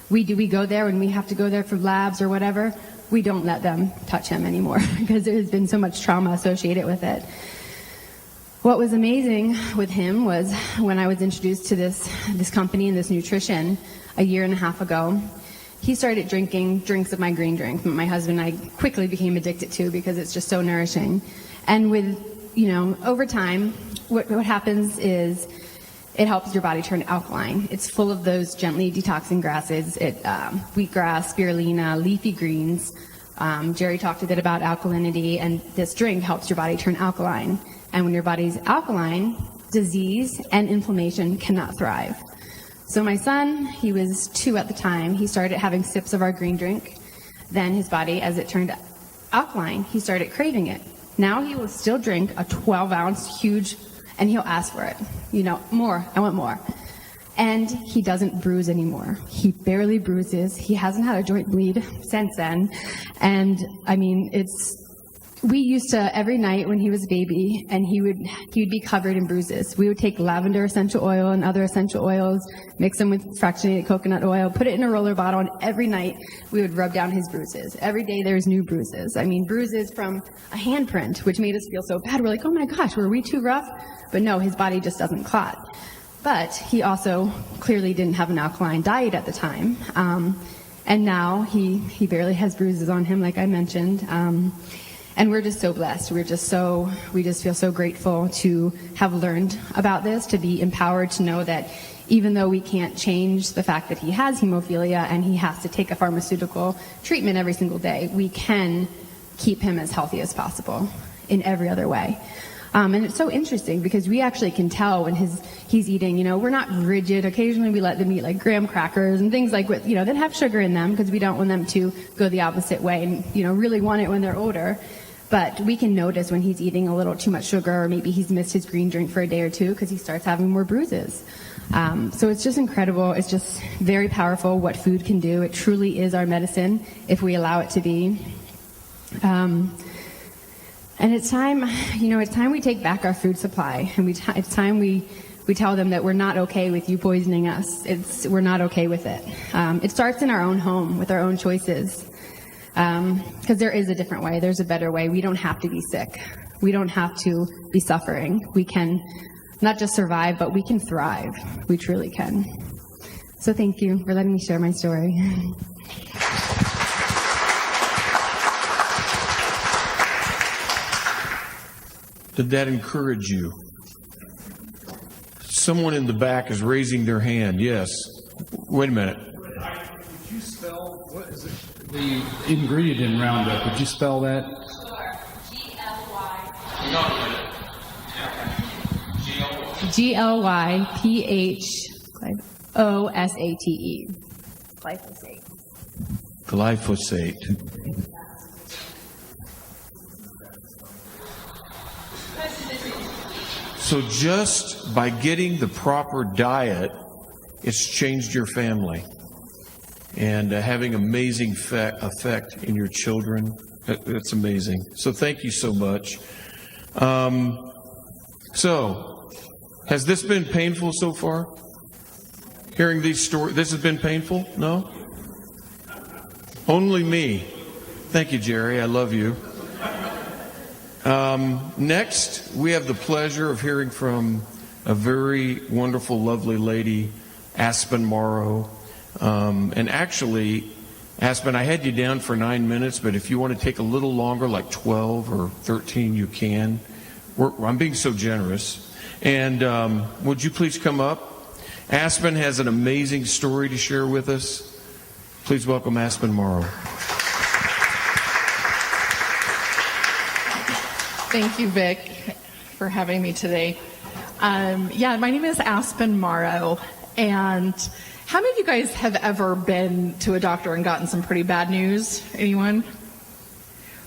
We go there when we have to go there for labs or whatever. We don't let them touch him anymore because there has been so much trauma associated with it. What was amazing with him was when I was introduced to this company and this nutrition a year and a half ago, he started drinking drinks of my green drink. My husband and I quickly became addicted to because it's just so nourishing. And with, over time, what happens is it helps your body turn alkaline. It's full of those gently detoxing grasses, wheatgrass, spirulina, leafy greens. Jerry talked a bit about alkalinity, and this drink helps your body turn alkaline. And when your body's alkaline, disease and inflammation cannot thrive. So my son, he was 2 at the time. He started having sips of our green drink. Then his body, as it turned alkaline, he started craving it. Now he will still drink a 12-ounce huge, and he'll ask for it. More. I want more. And he doesn't bruise anymore. He barely bruises. He hasn't had a joint bleed since then. And I mean, we used to, every night when he was a baby, and he would be covered in bruises. We would take lavender essential oil and other essential oils, mix them with fractionated coconut oil, put it in a roller bottle, and every night we would rub down his bruises. Every day there's new bruises. I mean, bruises from a handprint, which made us feel so bad. We're like, oh my gosh, were we too rough? But no, his body just doesn't clot. But he also clearly didn't have an alkaline diet at the time. And now he barely has bruises on him, like I mentioned. And we're just so blessed. We just feel so grateful to have learned about this, to be empowered to know that even though we can't change the fact that he has hemophilia and he has to take a pharmaceutical treatment every single day, we can keep him as healthy as possible in every other way. And it's so interesting because we actually can tell when he's eating, we're not rigid. Occasionally we let them eat like graham crackers and things like, that have sugar in them because we don't want them to go the opposite way and, really want it when they're older. But we can notice when he's eating a little too much sugar, or maybe he's missed his green drink for a day or two because he starts having more bruises. So it's just incredible. It's just very powerful what food can do. It truly is our medicine if we allow it to be. And it's time we take back our food supply, and it's time we tell them that we're not okay with you poisoning us. We're not okay with it. It starts in our own home with our own choices, because there is a different way. There's a better way. We don't have to be sick. We don't have to be suffering. We can not just survive, but we can thrive. We truly can. So thank you for letting me share my story. Did that encourage you? Someone in the back is raising their hand. Yes. Wait a minute. Would you spell, what is it? The ingredient in Roundup, would you spell that? Sure. Glyphosate. Glyphosate. So just by getting the proper diet, it's changed your family and having amazing effect in your children. That's amazing. So thank you so much. So has this been painful so far? Hearing these stories, this has been painful? No? Only me. Thank you, Jerry. I love you. Next, we have the pleasure of hearing from a very wonderful, lovely lady, Aspen Morrow. And actually, Aspen, I had you down for 9 minutes, but if you want to take a little longer, like 12 or 13, you can. I'm being so generous. And would you please come up? Aspen has an amazing story to share with us. Please welcome Aspen Morrow. Thank you, Vic, for having me today. My name is Aspen Morrow, and how many of you guys have ever been to a doctor and gotten some pretty bad news? Anyone?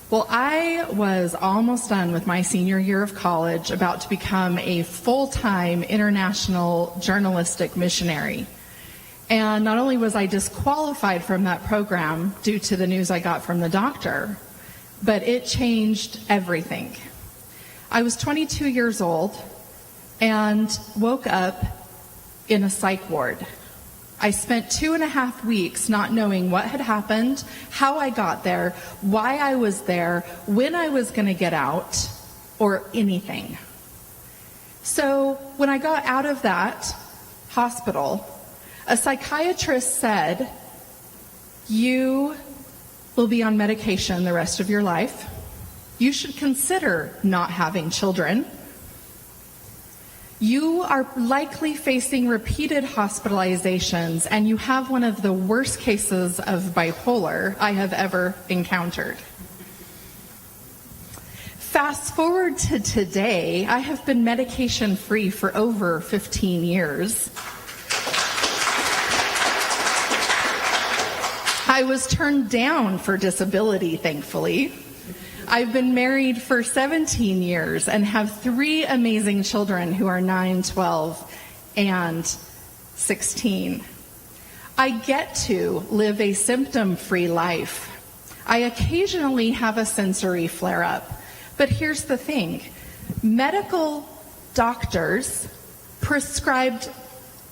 Well, I was almost done with my senior year of college, about to become a full-time international journalistic missionary. And not only was I disqualified from that program due to the news I got from the doctor, but it changed everything. I was 22 years old and woke up in a psych ward. I spent 2.5 weeks not knowing what had happened, how I got there, why I was there, when I was going to get out, or anything. So when I got out of that hospital, a psychiatrist said, "You will be on medication the rest of your life. You should consider not having children. You are likely facing repeated hospitalizations, and you have one of the worst cases of bipolar I have ever encountered." Fast forward to today, I have been medication-free for over 15 years. I was turned down for disability, thankfully. I've been married for 17 years and have 3 amazing children who are 9, 12, and 16. I get to live a symptom-free life. I occasionally have a sensory flare-up, but here's the thing. Medical doctors prescribed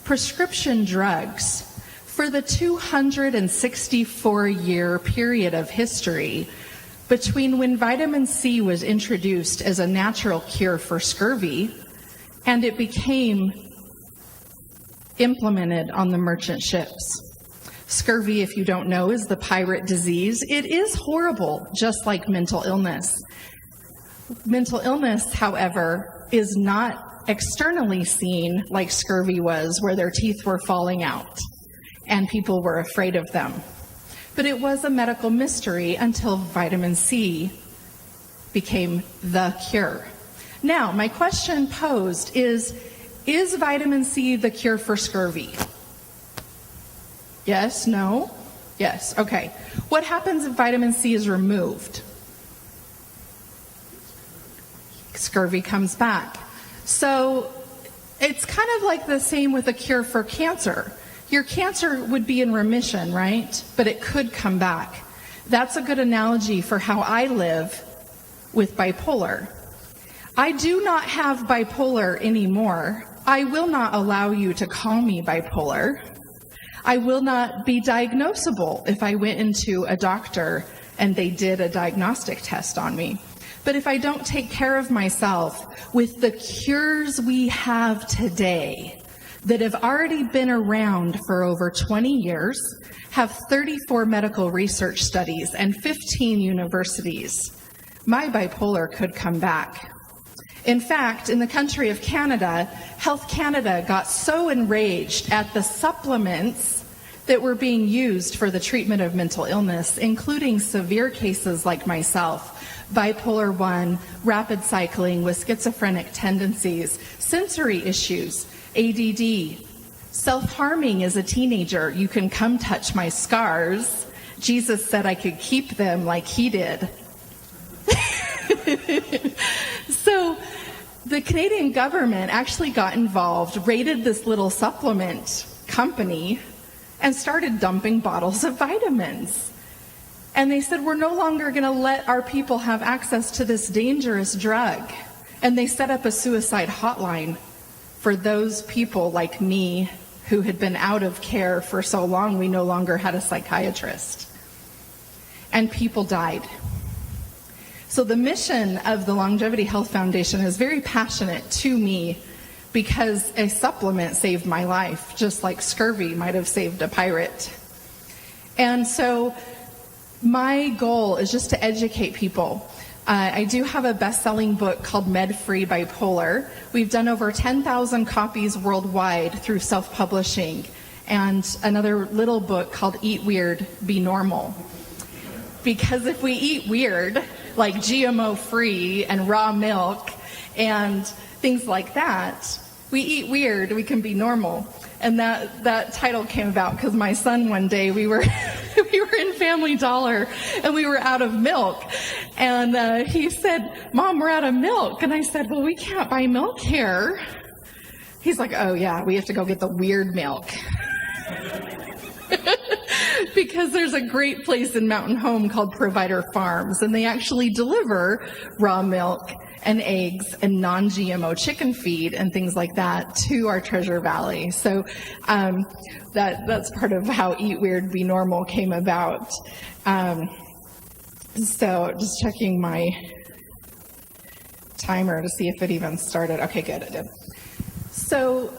prescription drugs for the 264-year period of history between when vitamin C was introduced as a natural cure for scurvy and it became implemented on the merchant ships. Scurvy, if you don't know, is the pirate disease. It is horrible, just like mental illness. Mental illness, however, is not externally seen like scurvy was, where their teeth were falling out and people were afraid of them. But it was a medical mystery until vitamin C became the cure. Now, my question posed is vitamin C the cure for scurvy? Yes, no? Yes, okay. What happens if vitamin C is removed? Scurvy comes back. So it's kind of like the same with a cure for cancer. Your cancer would be in remission, right? But it could come back. That's a good analogy for how I live with bipolar. I do not have bipolar anymore. I will not allow you to call me bipolar. I will not be diagnosable if I went into a doctor and they did a diagnostic test on me. But if I don't take care of myself with the cures we have today that have already been around for over 20 years, have 34 medical research studies and 15 universities, my bipolar could come back. In fact, in the country of Canada, Health Canada got so enraged at the supplements that were being used for the treatment of mental illness, including severe cases like myself, bipolar 1, rapid cycling with schizophrenic tendencies, sensory issues, ADD, self-harming as a teenager. You can come touch my scars. Jesus said I could keep them like he did. So the Canadian government actually got involved, raided this little supplement company, and started dumping bottles of vitamins. And they said, we're no longer going to let our people have access to this dangerous drug. And they set up a suicide hotline for those people like me who had been out of care for so long we no longer had a psychiatrist. And people died. So the mission of the Longevity Health Foundation is very passionate to me because a supplement saved my life, just like scurvy might have saved a pirate. And so my goal is just to educate people. I do have a best-selling book called Med-Free Bipolar. We've done over 10,000 copies worldwide through self-publishing, and another little book called Eat Weird, Be Normal. Because if we eat weird, like GMO-free and raw milk and things like that, we eat weird, we can be normal. And that title came about because my son one day, we were in Family Dollar and we were out of milk. And he said, Mom, we're out of milk. And I said, well, we can't buy milk here. He's like, oh yeah, we have to go get the weird milk. Because there's a great place in Mountain Home called Provider Farms, and they actually deliver raw milk and eggs and non-GMO chicken feed and things like that to our Treasure Valley. So that's part of how Eat Weird, Be Normal came about. So just checking my timer to see if it even started. Okay, good, it did. So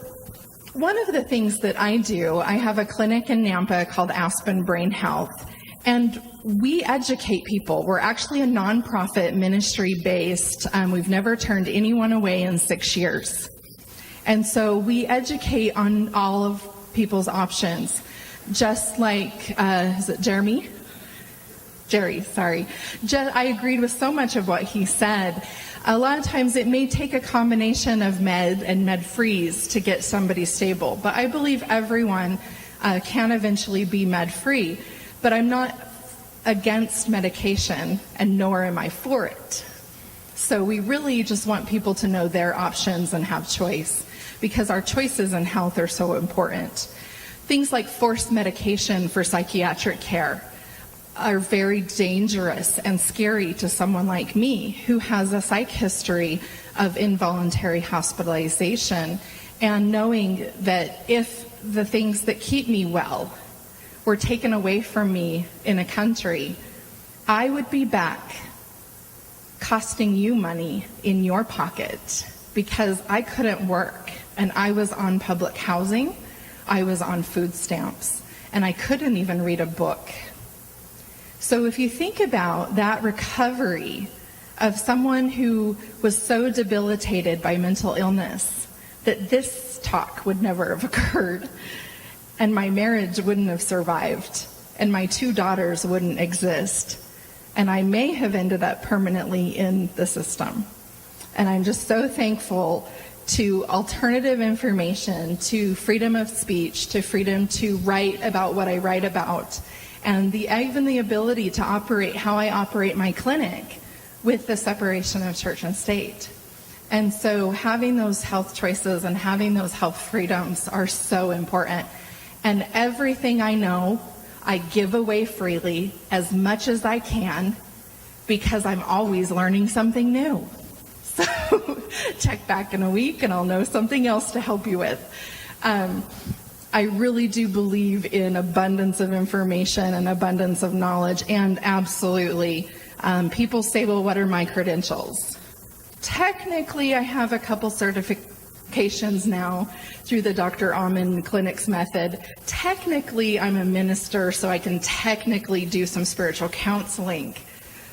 one of the things that I do, I have a clinic in Nampa called Aspen Brain Health, and we educate people. We're actually a nonprofit ministry based. We've never turned anyone away in 6 years. And so we educate on all of people's options, just like, is it Jerry, sorry. I agreed with so much of what he said. A lot of times it may take a combination of med and med-freeze to get somebody stable, but I believe everyone can eventually be med-free. But I'm not against medication, and nor am I for it. So we really just want people to know their options and have choice, because our choices in health are so important. Things like forced medication for psychiatric care are very dangerous and scary to someone like me who has a psych history of involuntary hospitalization, and knowing that if the things that keep me well were taken away from me in a country, I would be back costing you money in your pocket because I couldn't work and I was on public housing, I was on food stamps, and I couldn't even read a book. So if you think about that recovery of someone who was so debilitated by mental illness that this talk would never have occurred, and my marriage wouldn't have survived, and my 2 daughters wouldn't exist, and I may have ended up permanently in the system. And I'm just so thankful to alternative information, to freedom of speech, to freedom to write about what I write about, and even the ability to operate how I operate my clinic with the separation of church and state. And so having those health choices and having those health freedoms are so important. And everything I know, I give away freely as much as I can, because I'm always learning something new. So check back in a week and I'll know something else to help you with. I really do believe in abundance of information and abundance of knowledge, and absolutely, people say, well, what are my credentials? Technically, I have a couple certifications now through the Dr. Amen Clinics method. Technically, I'm a minister, so I can technically do some spiritual counseling.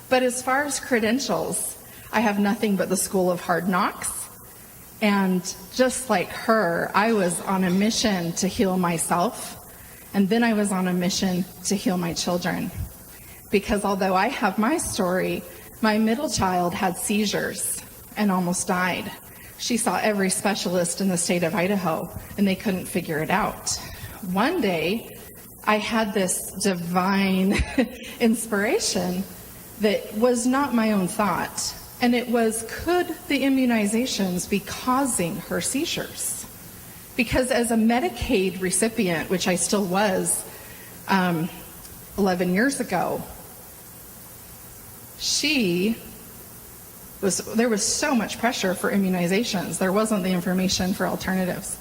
But as far as credentials, I have nothing but the School of Hard Knocks. And just like her, I was on a mission to heal myself, and then I was on a mission to heal my children. Because although I have my story, my middle child had seizures and almost died. She saw every specialist in the state of Idaho, and they couldn't figure it out. One day, I had this divine inspiration that was not my own thought. And it was, could the immunizations be causing her seizures? Because as a Medicaid recipient, which I still was 11 years ago, there was so much pressure for immunizations. There wasn't the information for alternatives.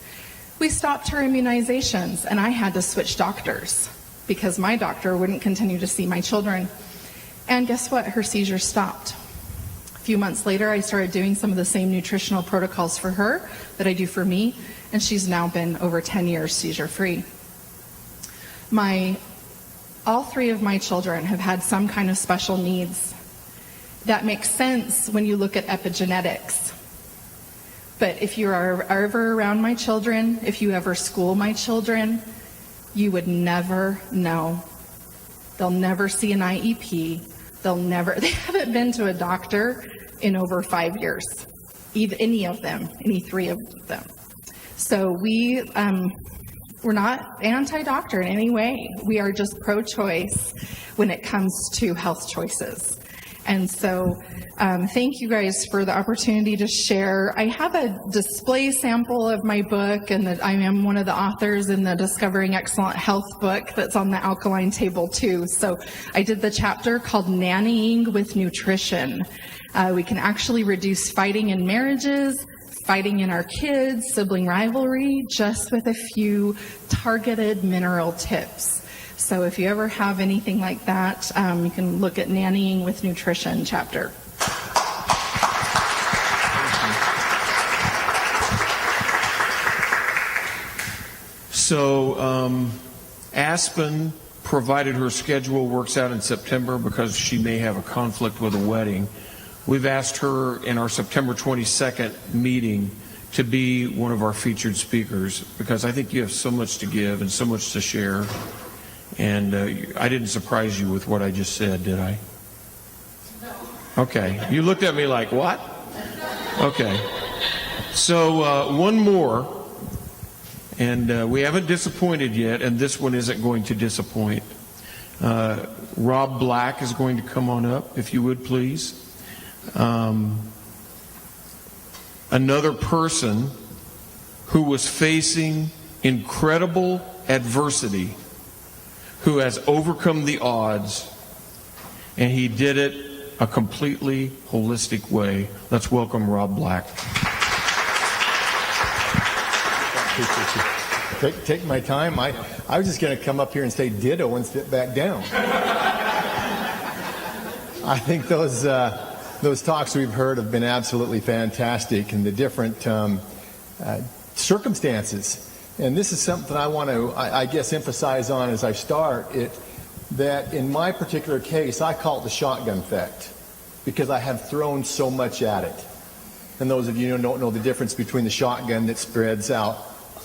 We stopped her immunizations, and I had to switch doctors because my doctor wouldn't continue to see my children. And guess what? Her seizures stopped. A few months later, I started doing some of the same nutritional protocols for her that I do for me, and she's now been over 10 years seizure-free. All 3 of my children have had some kind of special needs. That makes sense when you look at epigenetics. But if you are ever around my children, if you ever school my children, you would never know. They'll never see an IEP. They haven't been to a doctor in over 5 years, any 3 of them. So we're not anti-doctor in any way. We are just pro-choice when it comes to health choices. And so thank you guys for the opportunity to share. I have a display sample of my book, and that I am one of the authors in the Discovering Excellent Health book that's on the alkaline table too. So I did the chapter called Nannying with Nutrition. We can actually reduce fighting in marriages, fighting in our kids, sibling rivalry, just with a few targeted mineral tips. So if you ever have anything like that, you can look at Nannying with Nutrition chapter. So Aspen, provided her schedule works out in September because she may have a conflict with a wedding, we've asked her in our September 22nd meeting to be one of our featured speakers, because I think you have so much to give and so much to share. And I didn't surprise you with what I just said, did I? Okay. You looked at me like, what? Okay. So one more. And we haven't disappointed yet, and this one isn't going to disappoint. Rob Black is going to come on up, if you would, please. Another person who was facing incredible adversity, who has overcome the odds, and he did it a completely holistic way. Let's welcome Rob Black. Take my time. I was just going to come up here and say ditto and sit back down. I think those talks we've heard have been absolutely fantastic, and the different circumstances. And this is something I want to, I guess, emphasize on as I start that in my particular case, I call it the shotgun effect, because I have thrown so much at it. And those of you who don't know the difference between the shotgun that spreads out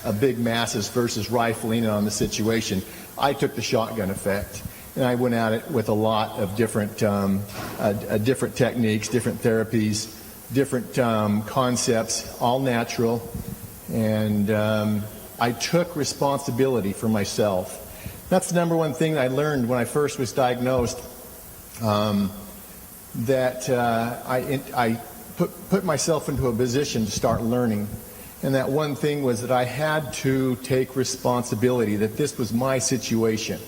a big masses versus rifling on the situation, I took the shotgun effect. And I went at it with a lot of different techniques, different therapies, different concepts, all natural. And I took responsibility for myself. That's the number one thing I learned when I first was diagnosed, that I put myself into a position to start learning. And that one thing was that I had to take responsibility, that this was my situation.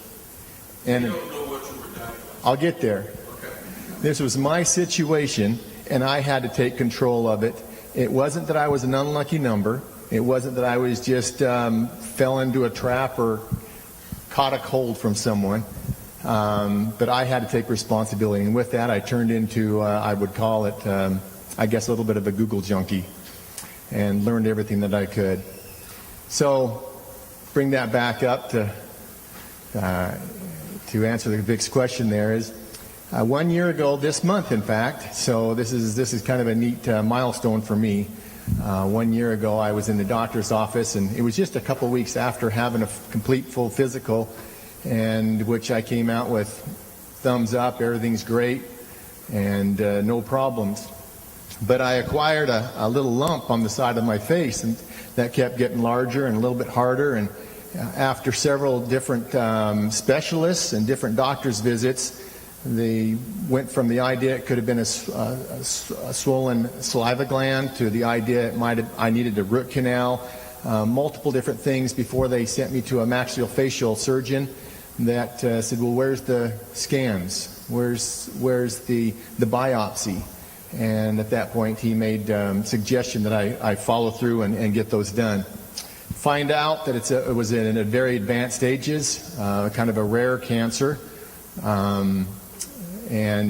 And You don't know what you were diagnosed. I'll get there. Okay. This was my situation, and I had to take control of it. It wasn't that I was an unlucky number. It wasn't that I was just fell into a trap or caught a cold from someone. But I had to take responsibility. And with that, I turned into, I would call it, I guess, a little bit of a Google junkie, and learned everything that I could. So, bring that back up to answer Vic's question. There is 1 year ago this month, in fact. So this is kind of a neat milestone for me. 1 year ago, I was in the doctor's office, and it was just a couple weeks after having a complete full physical, and which I came out with thumbs up, everything's great, and no problems. But I acquired a little lump on the side of my face, and that kept getting larger and a little bit harder. And after several different specialists and different doctor's visits, they went from the idea it could have been a swollen saliva gland to the idea I needed a root canal, multiple different things before they sent me to a maxillofacial surgeon that said, well, where's the scans? Where's the biopsy? And at that point, he made suggestion that I follow through and get those done. Find out that it was in a very advanced stages, kind of a rare cancer, and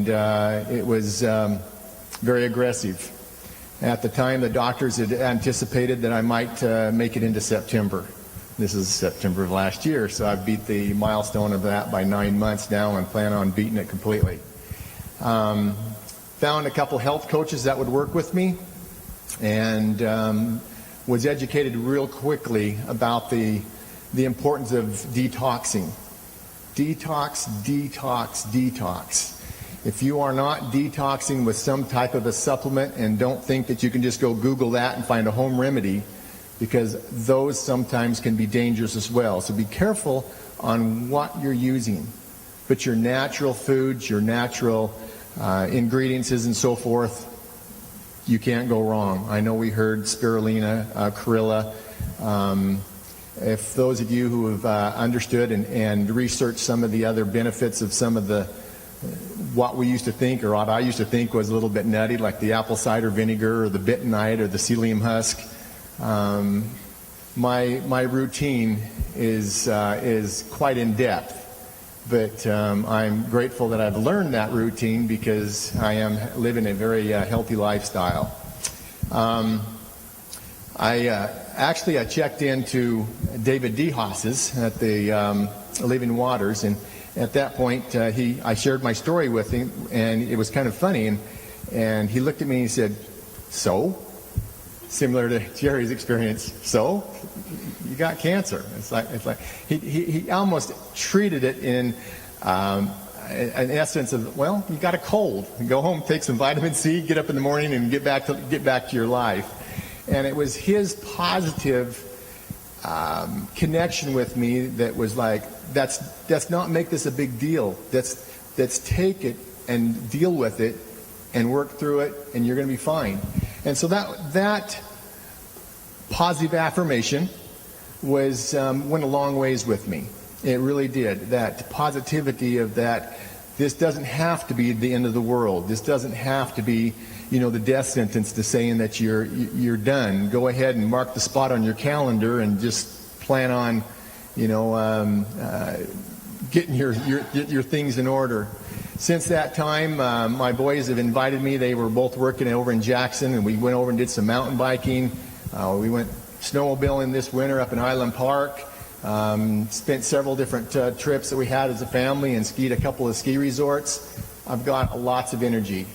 it was very aggressive. At the time, the doctors had anticipated that I might make it into September. This is September of last year, so I've beat the milestone of that by 9 months now and plan on beating it completely. Found a couple health coaches that would work with me, and was educated real quickly about the importance of detoxing. Detox, detox, detox. If you are not detoxing with some type of a supplement, and don't think that you can just go Google that and find a home remedy, because those sometimes can be dangerous as well. So be careful on what you're using. But your natural foods, your natural ingredients and so forth, you can't go wrong. I know we heard spirulina, chlorella. If those of you who have understood and researched some of the other benefits of some of the what we used to think, or what I used to think was a little bit nutty, like the apple cider vinegar or the bentonite or the psyllium husk, my routine is quite in depth. But I'm grateful that I've learned that routine, because I am living a very healthy lifestyle. I checked into David DeHaas's at the Living Waters, and at that point I shared my story with him, and it was kind of funny, and he looked at me and he said, "So?" Similar to Jerry's experience. "So? You got cancer." It's like he almost treated it in an essence of, well, you got a cold. Go home, take some vitamin C, get up in the morning, and get back to your life. And it was his positive connection with me that was like, let's not make this a big deal. Let's take it and deal with it and work through it, and you're going to be fine. And so that positive affirmation was went a long ways with me. It really did. That positivity of that, this doesn't have to be the end of the world. This doesn't have to be, the death sentence to saying that you're done. Go ahead and mark the spot on your calendar and just plan on, getting your things in order. Since that time, my boys have invited me. They were both working over in Jackson, and we went over and did some mountain biking. We went snowmobiling this winter up in Island Park. Spent several different trips that we had as a family and skied a couple of ski resorts. I've got lots of energy.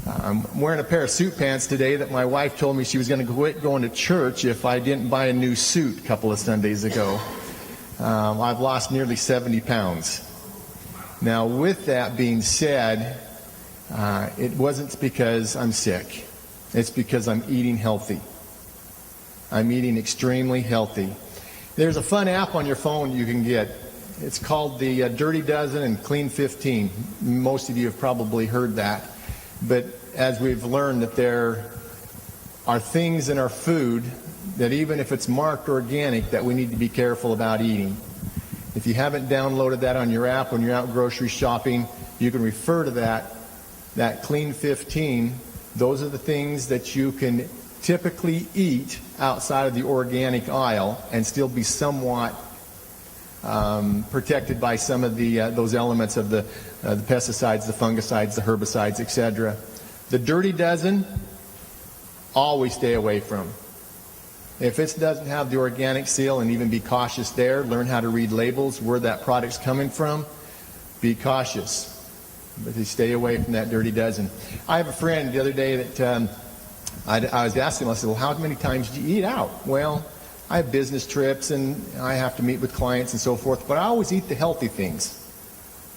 I'm wearing a pair of suit pants today that my wife told me she was going to quit going to church if I didn't buy a new suit a couple of Sundays ago. I've lost nearly 70 pounds. Now, with that being said, it wasn't because I'm sick. It's because I'm eating healthy. I'm eating extremely healthy. There's a fun app on your phone you can get. It's called the Dirty Dozen and Clean 15. Most of you have probably heard that. But as we've learned that there are things in our food that even if it's marked organic that we need to be careful about eating. If you haven't downloaded that on your app when you're out grocery shopping, you can refer to that Clean 15. Those are the things that you can typically eat outside of the organic aisle and still be somewhat protected by some of those elements of the pesticides, the fungicides, the herbicides, etc. The Dirty Dozen, always stay away from. If it doesn't have the organic seal, and even be cautious there, learn how to read labels, where that product's coming from, be cautious. But you stay away from that Dirty Dozen. I have a friend the other day that I was asking him, I said, well, how many times do you eat out? Well, I have business trips and I have to meet with clients and so forth, but I always eat the healthy things.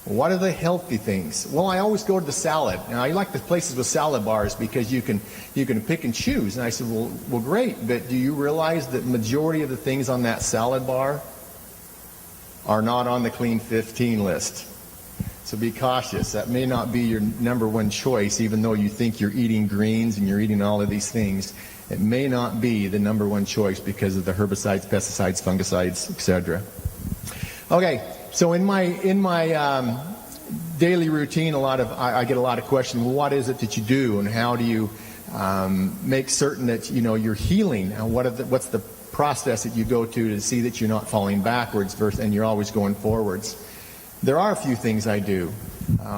What are the healthy things? Well, I always go to the salad. Now, I like the places with salad bars because you can pick and choose. And I said, well, great, but do you realize that majority of the things on that salad bar are not on the Clean 15 list? So be cautious. That may not be your number one choice, even though you think you're eating greens and you're eating all of these things. It may not be the number one choice because of the herbicides, pesticides, fungicides, etc. Okay. So in my daily routine, I get a lot of questions. Well, what is it that you do, and how do you make certain that you're healing? And what's the process that you go to see that you're not falling backwards and you're always going forwards? There are a few things I do.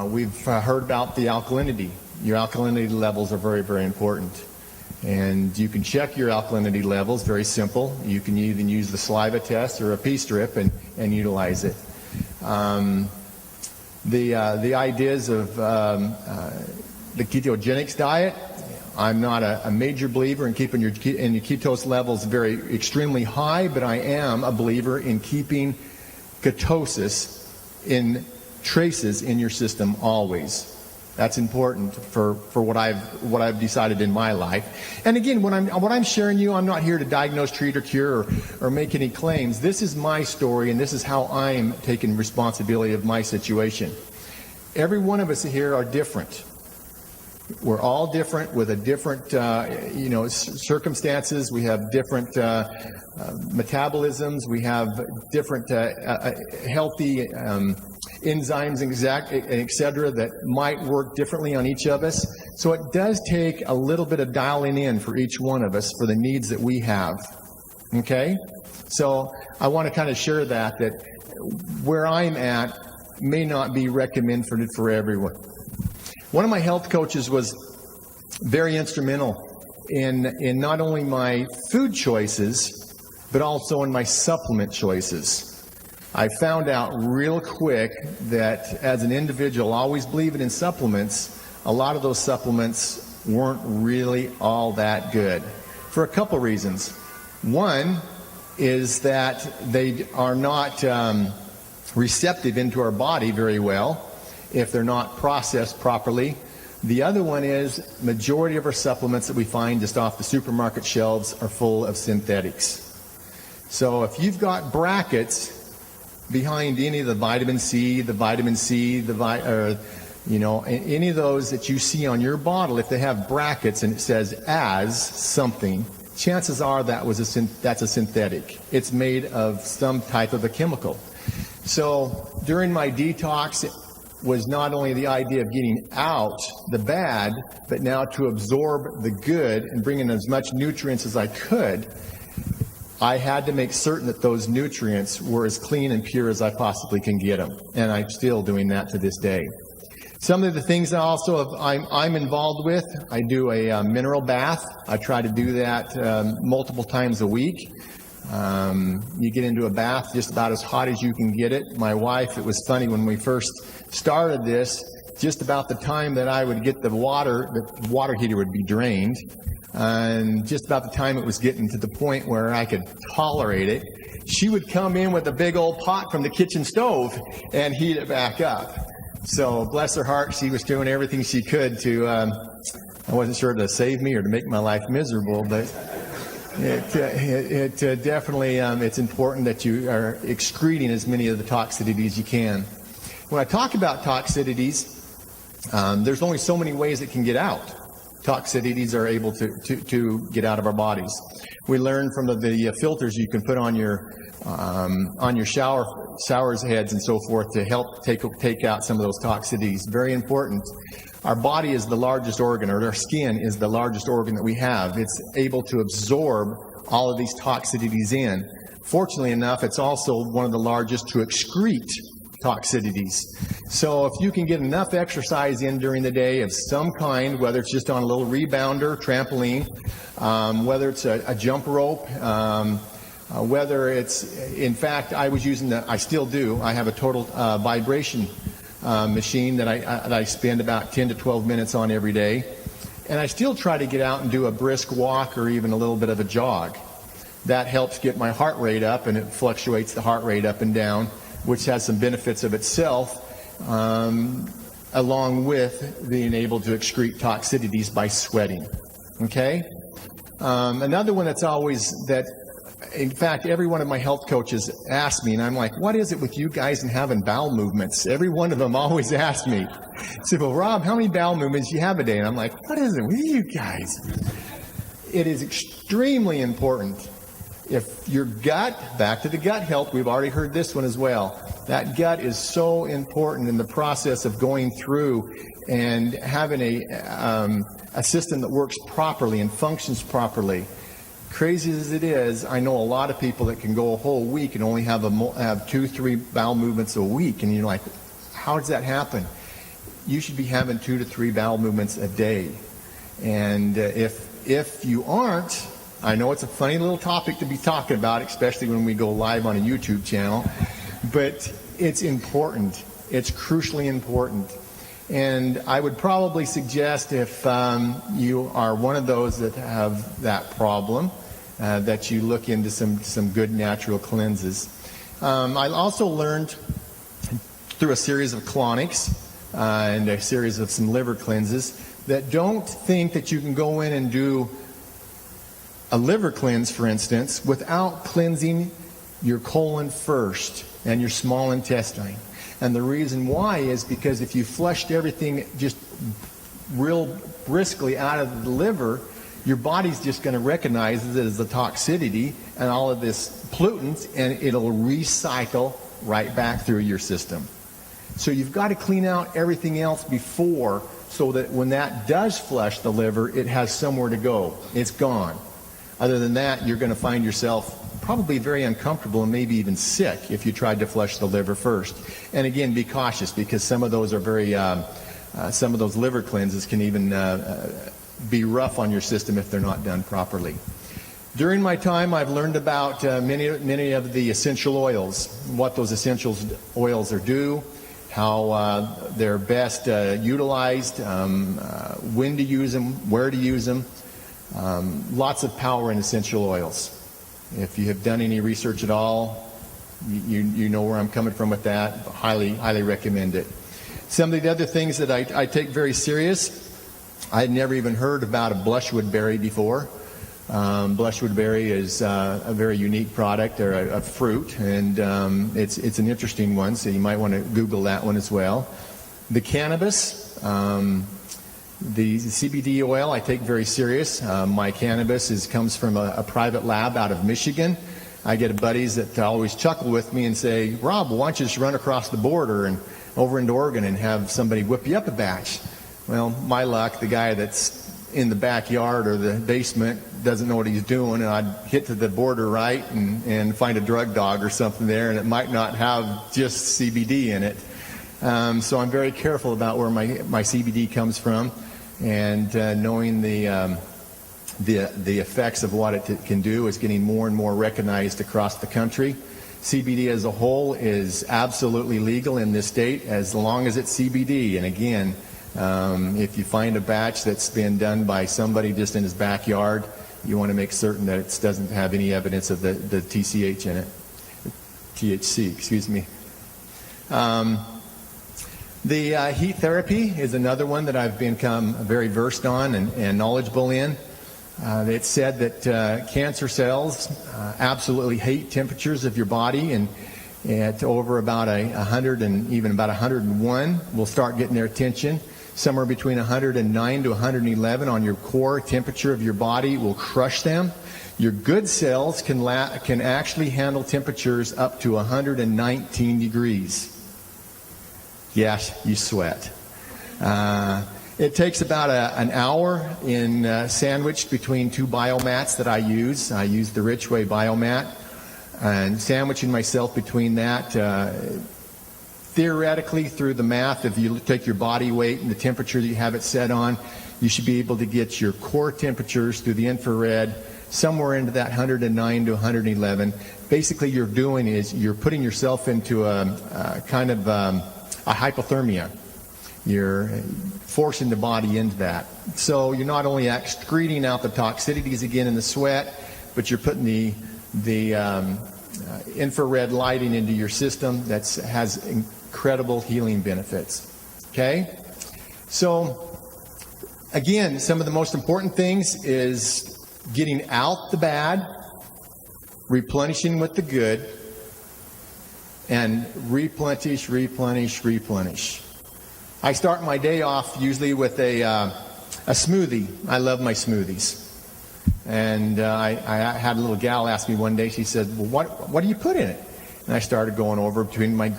We've heard about the alkalinity. Your alkalinity levels are very, very important. And you can check your alkalinity levels, very simple. You can even use the saliva test or a pee strip and utilize it. The ideas of the ketogenics diet, I'm not a major believer in keeping your ketose levels extremely high, but I am a believer in keeping ketosis in traces in your system always. That's important for what I've decided in my life. And again, what I'm sharing you, I'm not here to diagnose, treat, or cure or make any claims. This is my story, and this is how I'm taking responsibility of my situation. Every one of us here are different. We're all different with a different, circumstances. We have different metabolisms. We have different healthy enzymes, etc., that might work differently on each of us. So it does take a little bit of dialing in for each one of us for the needs that we have. Okay? So I want to kind of share that where I'm at may not be recommended for everyone. One of my health coaches was very instrumental in not only my food choices, but also in my supplement choices. I found out real quick that as an individual, always believing in supplements, a lot of those supplements weren't really all that good for a couple reasons. One is that they are not receptive into our body very well if they're not processed properly. The other one is majority of our supplements that we find just off the supermarket shelves are full of synthetics. So if you've got brackets behind any of the vitamin C, any of those that you see on your bottle, if they have brackets and it says as something, chances are that's a synthetic. It's made of some type of a chemical. So during my detox, it was not only the idea of getting out the bad, but now to absorb the good and bring in as much nutrients as I could. I had to make certain that those nutrients were as clean and pure as I possibly can get them. And I'm still doing that to this day. Some of the things that I'm involved with, I do a mineral bath. I try to do that multiple times a week. You get into a bath just about as hot as you can get it. My wife, it was funny when we first started this, just about the time that I would get the water heater would be drained. And just about the time it was getting to the point where I could tolerate it, she would come in with a big old pot from the kitchen stove and heat it back up. So bless her heart, she was doing everything she could to, I wasn't sure to save me or to make my life miserable, but it definitely, it's important that you are excreting as many of the toxicities as you can. When I talk about toxicities, there's only so many ways it can get out. Toxicities are able to get out of our bodies. We learn from the filters you can put on your showers heads and so forth to help take out some of those toxicities. Very important. Our body is the largest organ, or our skin is the largest organ that we have. It's able to absorb all of these toxicities in. Fortunately enough, it's also one of the largest to excrete toxicities. So if you can get enough exercise in during the day of some kind, whether it's just on a little rebounder, trampoline, whether it's a jump rope, whether it's, in fact, I still do, I have a total vibration machine that I spend about 10 to 12 minutes on every day. And I still try to get out and do a brisk walk or even a little bit of a jog. That helps get my heart rate up, and it fluctuates the heart rate up and down, which has some benefits of itself, along with being able to excrete toxicities by sweating. Okay? Another one that's always in fact, every one of my health coaches asks me, and I'm like, what is it with you guys and having bowel movements? Every one of them always asks me. I said, well, Rob, how many bowel movements do you have a day? And I'm like, what is it with you guys? It is extremely important. If your gut, back to the gut health, we've already heard this one as well. That gut is so important in the process of going through and having a system that works properly and functions properly. Crazy as it is, I know a lot of people that can go a whole week and only have 2-3 bowel movements a week, and you're like, how does that happen? You should be having 2 to 3 bowel movements a day. And if you aren't, I know it's a funny little topic to be talking about, especially when we go live on a YouTube channel, but it's important. It's crucially important. And I would probably suggest if you are one of those that have that problem, that you look into some good natural cleanses. I also learned through a series of colonics and a series of some liver cleanses that don't think that you can go in and do a liver cleanse, for instance, without cleansing your colon first and your small intestine. And the reason why is because if you flushed everything just real briskly out of the liver, your body's just going to recognize it as the toxicity and all of this pollutants, and it'll recycle right back through your system. So you've got to clean out everything else before, so that when that does flush the liver, it has somewhere to go. It's gone. Other than that, you're going to find yourself probably very uncomfortable and maybe even sick if you tried to flush the liver first. And again, be cautious, because some of those are some of those liver cleanses can even be rough on your system if they're not done properly. During my time, I've learned about many of the essential oils, what those essential oils do, how they're best utilized, when to use them, where to use them. Lots of power in essential oils. If you have done any research at all, you know where I'm coming from with that. Highly recommend it. Some of the other things that I take very serious, I had never even heard about a blushwood berry before. Blushwood berry is a very unique product, or a fruit, and it's an interesting one, so you might want to Google that one as well. The cannabis, the CBD oil I take very serious. My cannabis comes from a private lab out of Michigan. I get buddies that always chuckle with me and say, Rob, why don't you just run across the border and over into Oregon and have somebody whip you up a batch? Well, my luck, the guy that's in the backyard or the basement doesn't know what he's doing, and I'd hit to the border right and find a drug dog or something there, and it might not have just CBD in it. So I'm very careful about where my CBD comes from, and knowing the effects of what it can do is getting more and more recognized across the country. CBD as a whole is absolutely legal in this state as long as it's CBD. And again, if you find a batch that's been done by somebody just in his backyard, you want to make certain that it doesn't have any evidence of the TCH in it. THC, excuse me. The heat therapy is another one that I've become very versed on and knowledgeable in. It's said that cancer cells absolutely hate temperatures of your body, and at over about 100 and even about 101 will start getting their attention. Somewhere between 109 to 111 on your core temperature of your body will crush them. Your good cells can actually handle temperatures up to 119 degrees. Yes, you sweat. It takes about an hour in sandwiched between two biomats that I use. I use the Richway biomat, and sandwiching myself between that. Theoretically, through the math, if you take your body weight and the temperature that you have it set on, you should be able to get your core temperatures through the infrared somewhere into that 109 to 111. Basically, you're doing is you're putting yourself into a kind of a hypothermia. You're forcing the body into that. So you're not only excreting out the toxicities again in the sweat, but you're putting the infrared lighting into your system that has incredible healing benefits. Okay? So, again, some of the most important things is getting out the bad, replenishing with the good, and replenish. I start my day off usually with a smoothie. I love my smoothies. And I had a little gal ask me one day, she said, well, what do you put in it? And I started going over between my my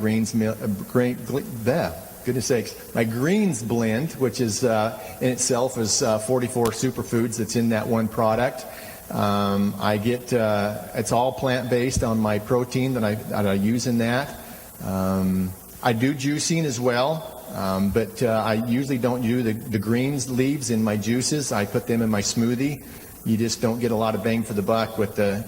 greens blend, which is in itself is 44 superfoods that's in that one product. I get, it's all plant-based on my protein that I use in that. I do juicing as well, but I usually don't do the greens leaves in my juices. I put them in my smoothie. You just don't get a lot of bang for the buck with the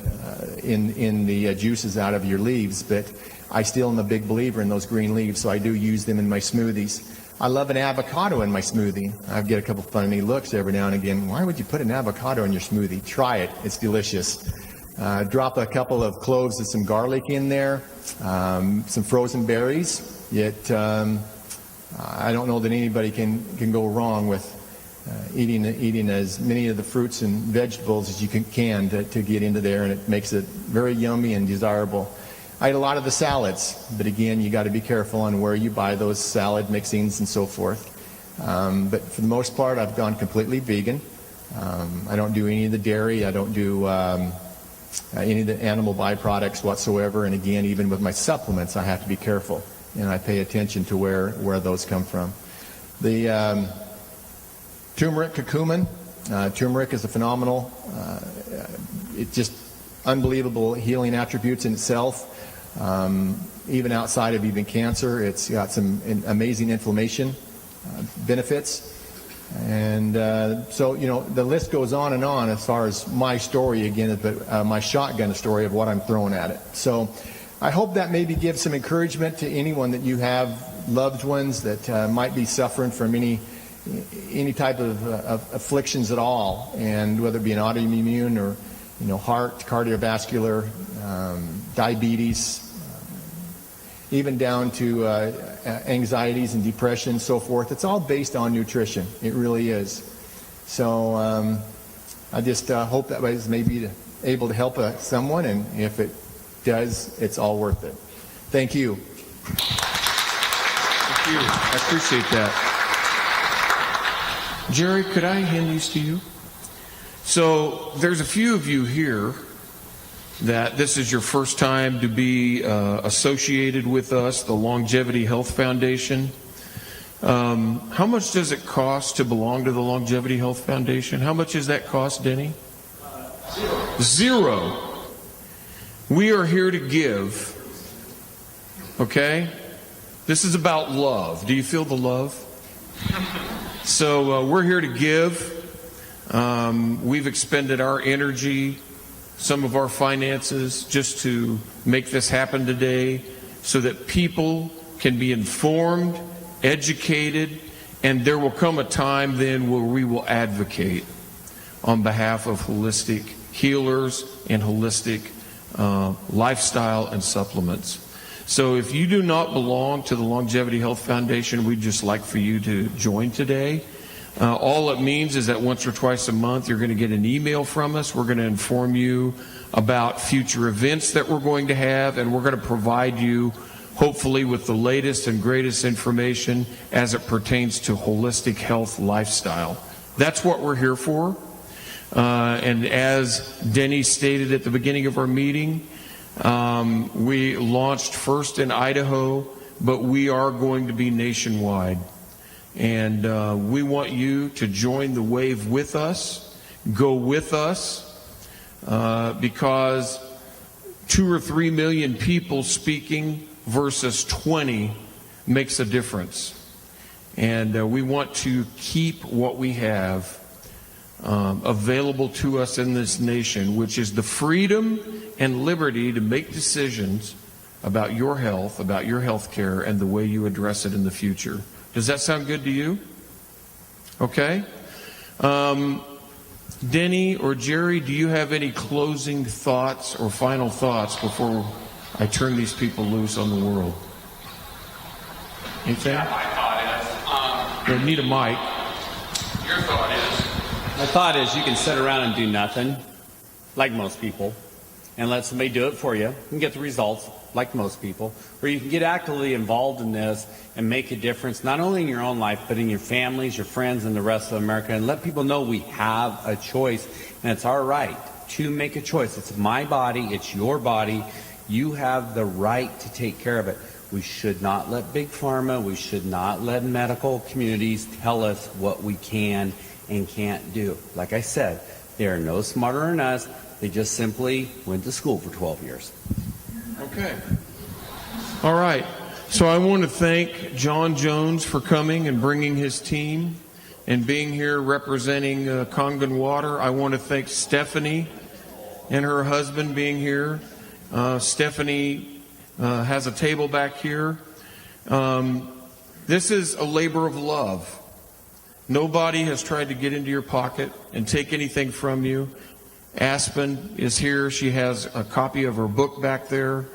in the juices out of your leaves, but I still am a big believer in those green leaves, so I do use them in my smoothies. I love an avocado in my smoothie. I get a couple funny looks every now and again. Why would you put an avocado in your smoothie? Try it. It's delicious. Drop a couple of cloves and some garlic in there, some frozen berries. I don't know that anybody can go wrong with eating as many of the fruits and vegetables as you can to get into there, and it makes it very yummy and desirable. I eat a lot of the salads, but again, you got to be careful on where you buy those salad mixings and so forth. But for the most part, I've gone completely vegan. I don't do any of the dairy. I don't do any of the animal byproducts whatsoever. And again, even with my supplements, I have to be careful, and I pay attention to where those come from. The turmeric curcumin. Turmeric is a phenomenal, it's just unbelievable healing attributes in itself. Even outside of even cancer, it's got some amazing inflammation benefits. And so, the list goes on and on as far as my story again, but my shotgun story of what I'm throwing at it. So I hope that maybe gives some encouragement to anyone that you have loved ones that might be suffering from any type of afflictions at all, and whether it be an autoimmune or heart, cardiovascular, diabetes, even down to anxieties and depression, so forth. It's all based on nutrition. It really is. So I just hope that was maybe able to help someone, and if it does, it's all worth it. Thank you. Thank you. I appreciate that. Jerry, could I hand these to you? So there's a few of you here that this is your first time to be associated with us, the Longevity Health Foundation. How much does it cost to belong to the Longevity Health Foundation? How much does that cost, Denny? Zero. We are here to give. Okay? This is about love. Do you feel the love? So we're here to give. We've expended our energy, some of our finances, just to make this happen today so that people can be informed, educated, and there will come a time then where we will advocate on behalf of holistic healers and holistic lifestyle and supplements. So if you do not belong to the Longevity Health Foundation, we'd just like for you to join today. All it means is that once or twice a month you're going to get an email from us. We're going to inform you about future events that we're going to have, and we're going to provide you hopefully with the latest and greatest information as it pertains to holistic health lifestyle. That's what we're here for. And as Denny stated at the beginning of our meeting, we launched first in Idaho, but we are going to be nationwide. And we want you to join the wave with us, go with us, because 2 or 3 million people speaking versus 20 makes a difference. And we want to keep what we have available to us in this nation, which is the freedom and liberty to make decisions about your health care, and the way you address it in the future. Does that sound good to you? Okay. Denny or Jerry, do you have any closing thoughts or final thoughts before I turn these people loose on the world? Anything? Yeah, my thought is... You need a mic. Your thought is... My thought is you can sit around and do nothing, like most people, and let somebody do it for you and get the results, like most people, or you can get actively involved in this and make a difference, not only in your own life, but in your families, your friends, and the rest of America, and let people know we have a choice, and it's our right to make a choice. It's my body, it's your body. You have the right to take care of it. We should not let Big Pharma, we should not let medical communities tell us what we can and can't do. Like I said, they are no smarter than us. They just simply went to school for 12 years. Okay. All right. So I want to thank John Jones for coming and bringing his team and being here representing Kangen Water. I want to thank Stephanie and her husband being here. Stephanie has a table back here. This is a labor of love. Nobody has tried to get into your pocket and take anything from you. Aspen is here. She has a copy of her book back there.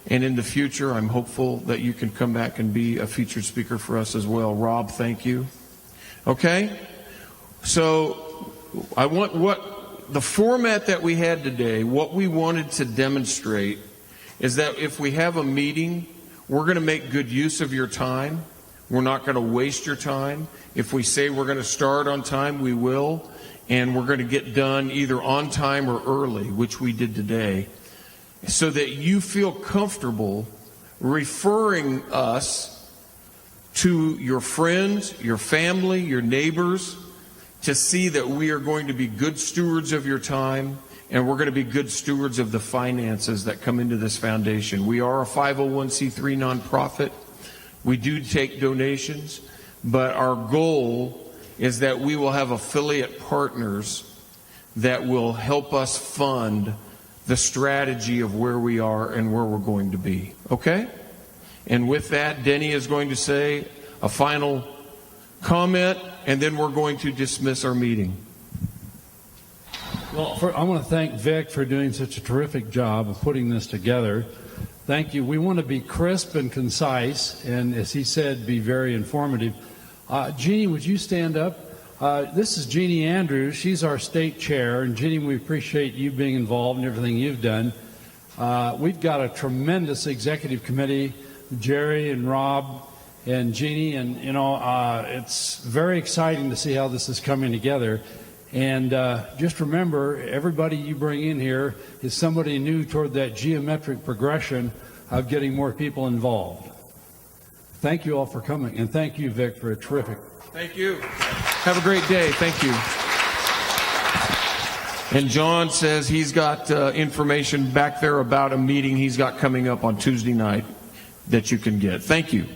And in the future, I'm hopeful that you can come back and be a featured speaker for us as well. Rob, thank you. Okay? So I want the format that we had today, what we wanted to demonstrate is that if we have a meeting, we're going to make good use of your time. We're not going to waste your time. If we say we're going to start on time, we will. And we're going to get done either on time or early, which we did today, so that you feel comfortable referring us to your friends, your family, your neighbors, to see that we are going to be good stewards of your time, and we're going to be good stewards of the finances that come into this foundation. We are a 501c3 nonprofit. We do take donations, but our goal is that we will have affiliate partners that will help us fund the strategy of where we are and where we're going to be. Okay? And with that, Denny is going to say a final comment, and then we're going to dismiss our meeting. Well, I want to thank Vic for doing such a terrific job of putting this together. Thank you. We want to be crisp and concise, and as he said, be very informative. Jeannie, would you stand up? This is Jeannie Andrews. She's our state chair. And Jeannie, we appreciate you being involved in everything you've done. We've got a tremendous executive committee, Jerry and Rob and Jeannie, and it's very exciting to see how this is coming together. And just remember, everybody you bring in here is somebody new toward that geometric progression of getting more people involved. Thank you all for coming, and thank you, Vic, for a terrific. Thank you. Have a great day. Thank you. And John says he's got information back there about a meeting he's got coming up on Tuesday night that you can get. Thank you.